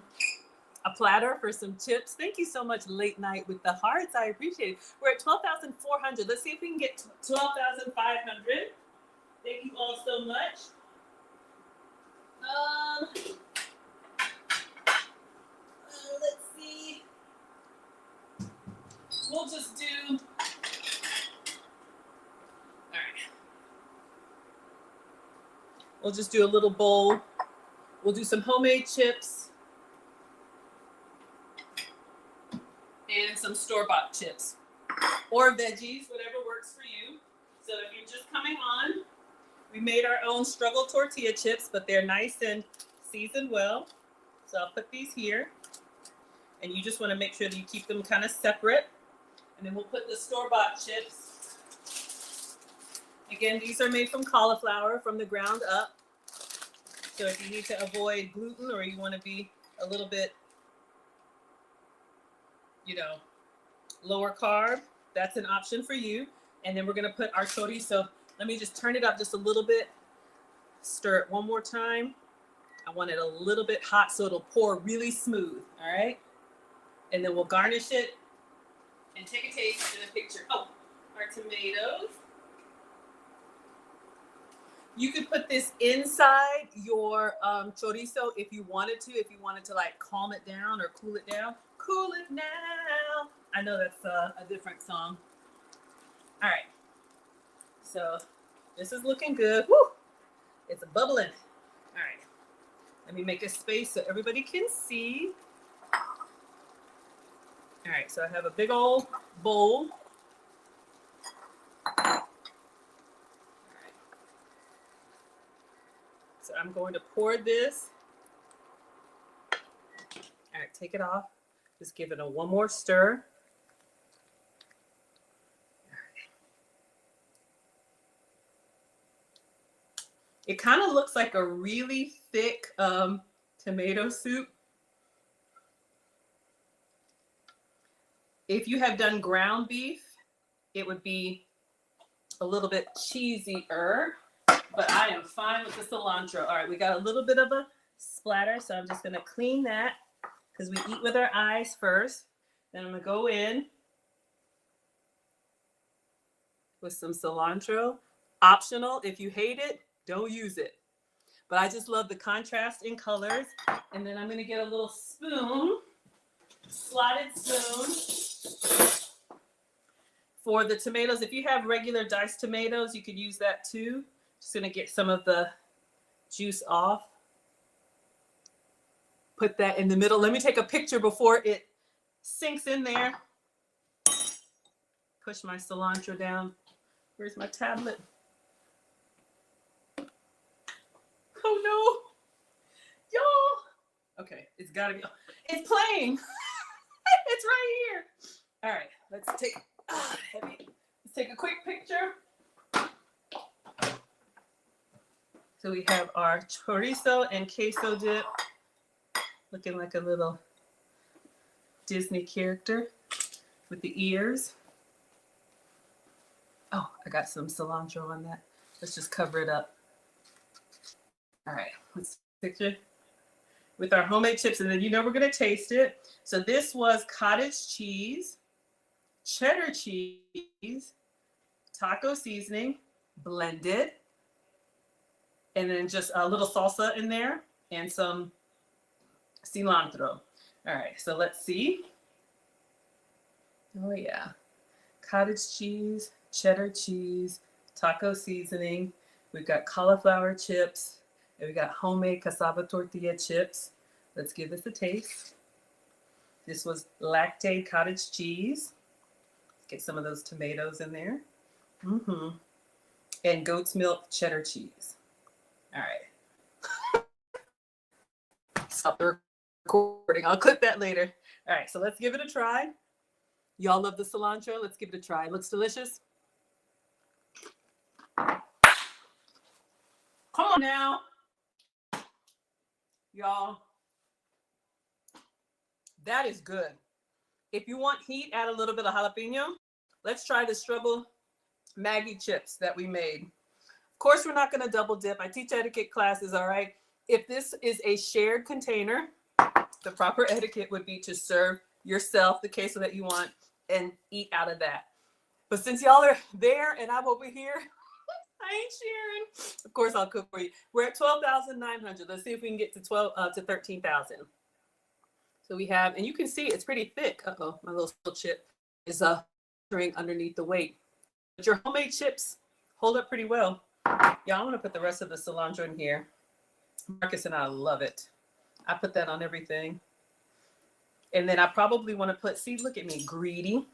platter for some chips. Thank you so much, Late Night with the Hearts. I appreciate it. We're at 12,400. Let's see if we can get 12,500. Thank you all so much. Let's see. We'll just do, all right. We'll just do a little bowl. We'll do some homemade chips and some store-bought chips or veggies, whatever works for you. So if you're just coming on, we made our own struggle tortilla chips, but they're nice and seasoned well. So I'll put these here. And you just want to make sure that you keep them kind of separate. And then we'll put the store-bought chips. Again, these are made from cauliflower from the ground up. So if you need to avoid gluten or you want to be a little bit, lower carb, that's an option for you. And then we're going to put our chorizo. Let me just turn it up just a little bit. Stir it one more time. I want it a little bit hot so it'll pour really smooth, all right? And then we'll garnish it and take a taste and a picture. Oh, our tomatoes. You could put this inside your chorizo if you wanted to like calm it down or cool it down. Cool it now. I know that's a different song. All right. So this is looking good. Woo! It's bubbling. All right. Let me make a space so everybody can see. All right, so I have a big old bowl. All right. So I'm going to pour this. All right, take it off. Just give it a one more stir. It kind of looks like a really thick tomato soup. If you have done ground beef, it would be a little bit cheesier, but I am fine with the cilantro. All right, we got a little bit of a splatter, so I'm just gonna clean that because we eat with our eyes first. Then I'm gonna go in with some cilantro. Optional, if you hate it, don't use it. But I just love the contrast in colors. And then I'm gonna get a little spoon, slotted spoon for the tomatoes. If you have regular diced tomatoes, you could use that too. Just gonna get some of the juice off. Put that in the middle. Let me take a picture before it sinks in there. Push my cilantro down. Where's my tablet? Oh no, y'all. Okay, it's gotta be, it's playing. It's right here. All right, let's take, heavy. Let's take a quick picture. So we have our chorizo and queso dip, looking like a little Disney character with the ears. Oh, I got some cilantro on that. Let's just cover it up. All right, let's picture with our homemade chips, and then we're gonna taste it. So this was cottage cheese, cheddar cheese, taco seasoning, blended, and then just a little salsa in there and some cilantro. All right, so let's see. Oh yeah, cottage cheese, cheddar cheese, taco seasoning. We've got cauliflower chips. And we got homemade cassava tortilla chips. Let's give this a taste. This was lactate cottage cheese. Let's get some of those tomatoes in there. And goat's milk cheddar cheese. All right. Stop the recording. I'll clip that later. All right, so let's give it a try. Y'all love the cilantro. Let's give it a try. It looks delicious. Come on now, y'all. That is good. If you want heat, add a little bit of jalapeno. Let's try the struggle Maggie chips that we made. Of course, we're not going to double dip. I teach etiquette classes, all right? If this is a shared container, the proper etiquette would be to serve yourself the queso that you want and eat out of that. But since y'all are there and I'm over here, I ain't sharing. Of course, I'll cook for you. We're at 12,900. Let's see if we can get to 13,000. So we have, and you can see it's pretty thick. Uh-oh, my little chip is underneath the weight. But your homemade chips hold up pretty well. Yeah, I'm gonna put the rest of the cilantro in here. Marcus and I love it. I put that on everything. And then I probably want to put, see, look at me, greedy.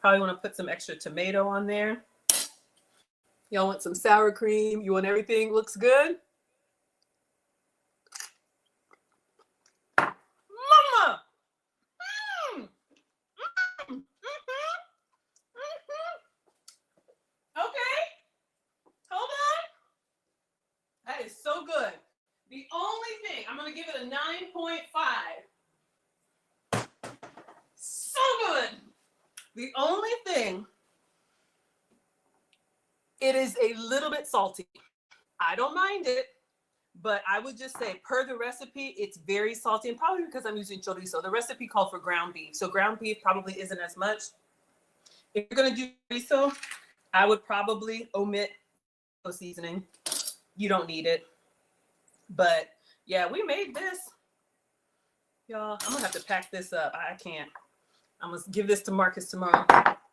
Probably want to put some extra tomato on there. Y'all want some sour cream? You want everything looks good? Mama! Okay, hold on. That is so good. The only thing, I'm going to give it a 9.5. So good. The only thing, it is a little bit salty. I don't mind it, but I would just say per the recipe, it's very salty, and probably because I'm using chorizo. The recipe called for ground beef, so ground beef probably isn't as much. If you're going to do chorizo, I would probably omit seasoning. You don't need it. But yeah, we made this. Y'all, I'm gonna have to pack this up. I can't. I'm gonna give this to Marcus tomorrow.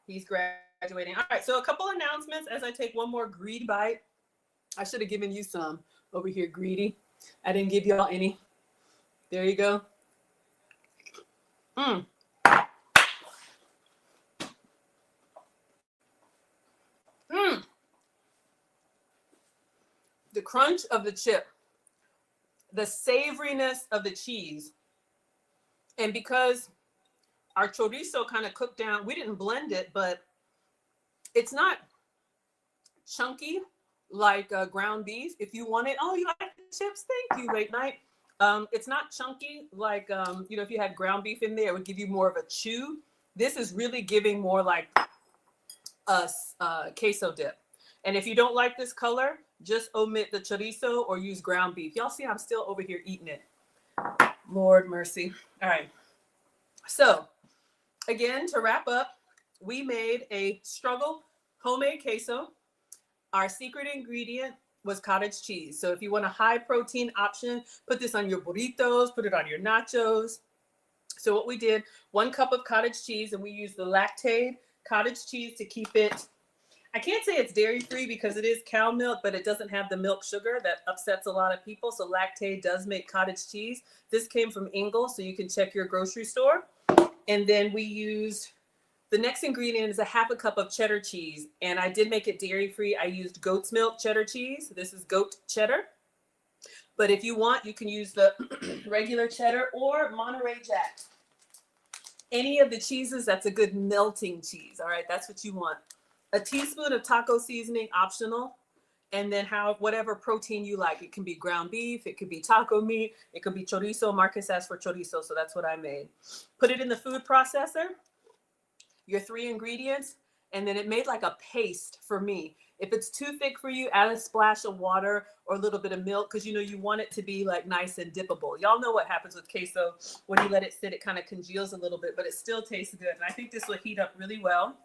He's graduating. All right, so a couple announcements as I take one more greedy bite. I should have given you some over here, greedy. I didn't give y'all any. There you go. The crunch of the chip, the savoriness of the cheese, and because our chorizo kind of cooked down, we didn't blend it, but it's not chunky like ground beef. If you want it, oh, you like the chips? Thank you, late night. It's not chunky like, if you had ground beef in there, it would give you more of a chew. This is really giving more like a queso dip. And if you don't like this color, just omit the chorizo or use ground beef. Y'all see I'm still over here eating it. Lord mercy. All right. So again, to wrap up, we made a struggle homemade queso. Our secret ingredient was cottage cheese. So if you want a high protein option, put this on your burritos, put it on your nachos. So what we did, 1 cup of cottage cheese, and we used the lactate cottage cheese to keep it, I can't say it's dairy free because it is cow milk, but it doesn't have the milk sugar that upsets a lot of people. So lactate does make cottage cheese. This came from Ingle, so you can check your grocery store. And then we used, the next ingredient is a 1/2 cup of cheddar cheese. And I did make it dairy free. I used goat's milk cheddar cheese. This is goat cheddar. But if you want, you can use the regular cheddar or Monterey Jack. Any of the cheeses, that's a good melting cheese. All right, that's what you want. A teaspoon of taco seasoning, optional. And then whatever protein you like. It can be ground beef, it could be taco meat, it could be chorizo. Marcus asked for chorizo, so that's what I made. Put it in the food processor, your 3 ingredients, and then it made like a paste for me. If it's too thick for you, add a splash of water or a little bit of milk because you want it to be like nice and dippable. Y'all know what happens with queso. When you let it sit, it kind of congeals a little bit, but it still tastes good. And I think this will heat up really well.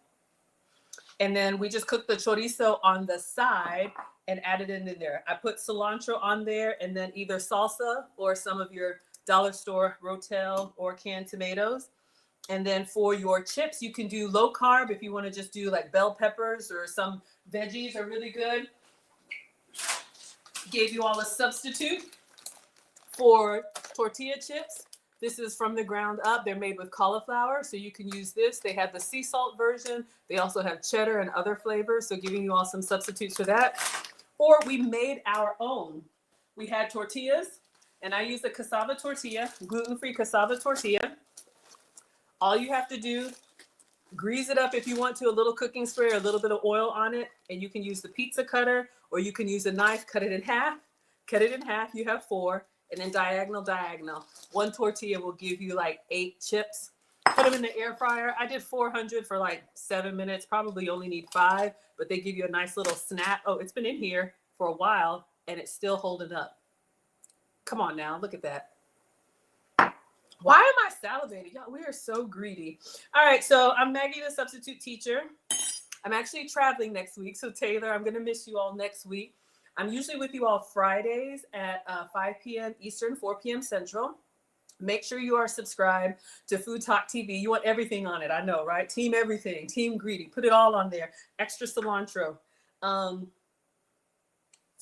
And then we just cooked the chorizo on the side and added it in there. I put cilantro on there and then either salsa or some of your dollar store Rotel or canned tomatoes. And then for your chips, you can do low carb if you want to just do like bell peppers or some veggies are really good. Gave you all a substitute for tortilla chips. This is from the ground up. They're made with cauliflower, so you can use this. They have the sea salt version. They also have cheddar and other flavors, so giving you all some substitutes for that. Or we made our own. We had tortillas, And I use the cassava tortilla, gluten-free cassava tortilla. All you have to do, grease it up if you want to, a little cooking spray or a little bit of oil on it. And you can use the pizza cutter or you can use a knife, cut it in half. Cut it in half, you have 4. And then diagonal. One tortilla will give you like 8 chips. Put them in the air fryer. I did 400 for like 7 minutes. Probably only need 5, but they give you a nice little snap. Oh, it's been in here for a while and it's still holding up. Come on now, look at that. Why am I salivating? Y'all, we are so greedy. All right, so I'm Maggie, the substitute teacher. I'm actually traveling next week. So Taylor, I'm gonna miss you all next week. I'm usually with you all Fridays at 5 p.m. Eastern, 4 p.m. Central. Make sure you are subscribed to Food Talk TV. You want everything on it, I know, right? Team everything, team greedy, put it all on there. Extra cilantro.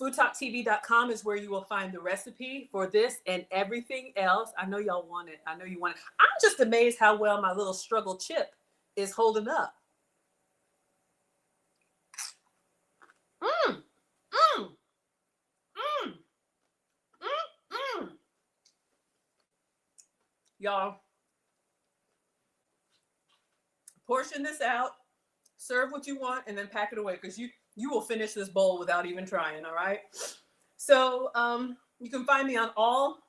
Foodtalktv.com is where you will find the recipe for this and everything else. I know y'all want it. I know you want it. I'm just amazed how well my little struggle chip is holding up. Y'all, portion this out, serve what you want, and then pack it away because you will finish this bowl without even trying, all right? So you can find me on all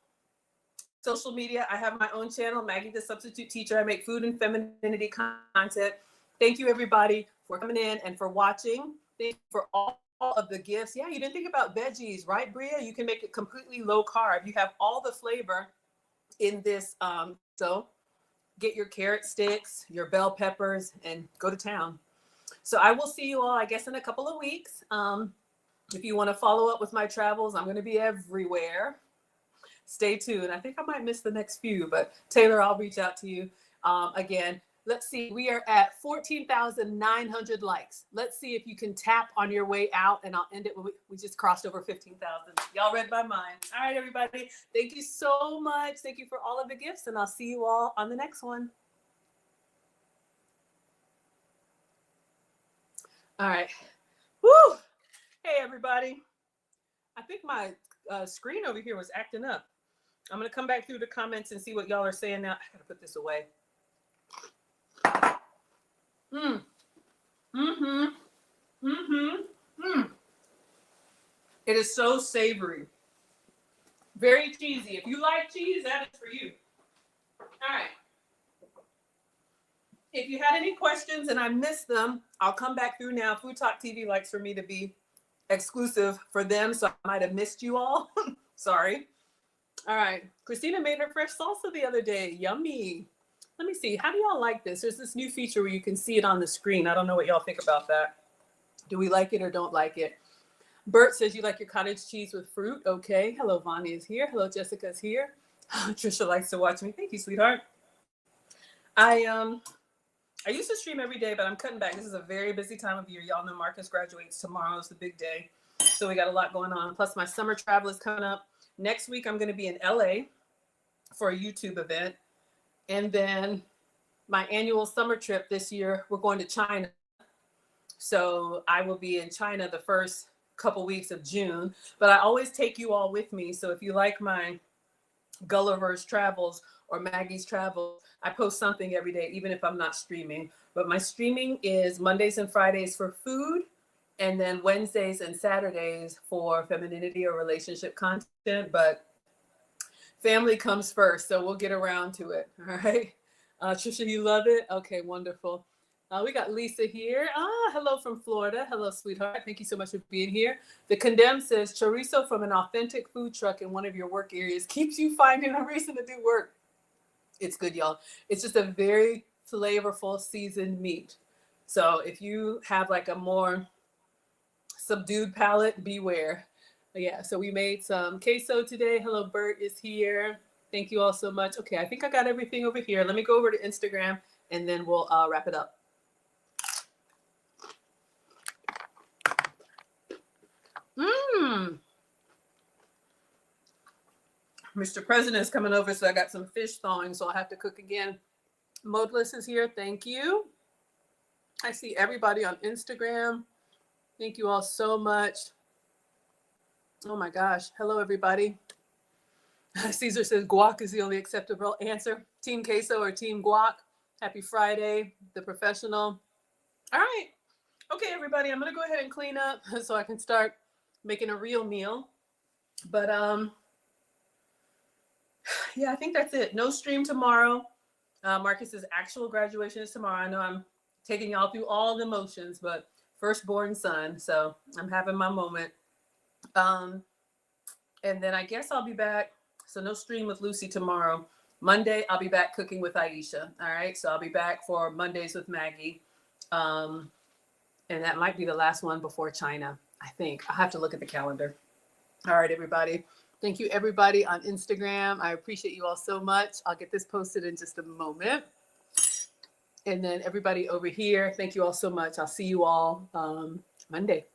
social media. I have my own channel, Maggie the Substitute Teacher. I make food and femininity content. Thank you, everybody, for coming in and for watching. Thank you for all of the gifts. Yeah, you didn't think about veggies, right, Bria? You can make it completely low carb. You have all the flavor in this. So get your carrot sticks, your bell peppers, and go to town. So I will see you all, I guess, in a couple of weeks. If you want to follow up with my travels, I'm going to be everywhere. Stay tuned. I think I might miss the next few, but Taylor, I'll reach out to you. Again, let's see. We are at 14,900 likes. Let's see if you can tap on your way out, and I'll end it when we just crossed over 15,000. Y'all read my mind. All right, everybody. Thank you so much. Thank you for all of the gifts, and I'll see you all on the next one. All right. Woo! Hey, everybody. I think my screen over here was acting up. I'm going to come back through the comments and see what y'all are saying now. I got to put this away. It is so savory. Very cheesy. If you like cheese, that is for you. All right. If you had any questions and I missed them, I'll come back through now. Food Talk TV likes for me to be exclusive for them, so I might have missed you all. Sorry. All right. Christina made her fresh salsa the other day. Yummy. Let me see. How do y'all like this? There's this new feature where you can see it on the screen. I don't know what y'all think about that. Do we like it or don't like it? Bert says you like your cottage cheese with fruit. Okay. Hello, Vonnie is here. Hello, Jessica's here. Trisha likes to watch me. Thank you, sweetheart. I used to stream every day, but I'm cutting back. This is a very busy time of year. Y'all know Marcus graduates tomorrow. It's the big day. So we got a lot going on. Plus my summer travel is coming up. Next week, I'm going to be in LA for a YouTube event. And then my annual summer trip this year, we're going to China. So I will be in China the first couple weeks of June. But I always take you all with me. So if you like my Gulliver's Travels or Maggie's Travels, I post something every day, even if I'm not streaming. But my streaming is Mondays and Fridays for food, and then Wednesdays and Saturdays for femininity or relationship content. But family comes first, so we'll get around to it. All right. Trisha, you love it? Okay, wonderful. We got Lisa here. Hello from Florida. Hello, sweetheart. Thank you so much for being here. The Condemned says chorizo from an authentic food truck in one of your work areas keeps you finding a reason to do work. It's good, y'all. It's just a very flavorful seasoned meat. So if you have like a more subdued palate, beware. But yeah, so we made some queso today. Hello, Bert is here. Thank you all so much. Okay, I think I got everything over here. Let me go over to Instagram and then we'll wrap it up. Mr. President is coming over, so I got some fish thawing, so I'll have to cook again. Modeless is here. Thank you. I see everybody on Instagram. Thank you all so much. Oh my gosh. Hello, everybody. Caesar says guac is the only acceptable answer. Team queso or team guac? Happy Friday, the professional. All right. Okay, everybody, I'm gonna go ahead and clean up so I can start making a real meal. But yeah, I think that's it. No stream tomorrow. Marcus's actual graduation is tomorrow. I know I'm taking y'all through all the motions, but firstborn son, so I'm having my moment. And then I guess I'll be back. So no stream with Lucy tomorrow. Monday, I'll be back cooking with Aisha. All right, so I'll be back for Mondays with Maggie. And that might be the last one before China, I think. I'll have to look at the calendar. All right, everybody. Thank you, everybody on Instagram. I appreciate you all so much. I'll get this posted in just a moment. And then everybody over here, thank you all so much. I'll see you all Monday.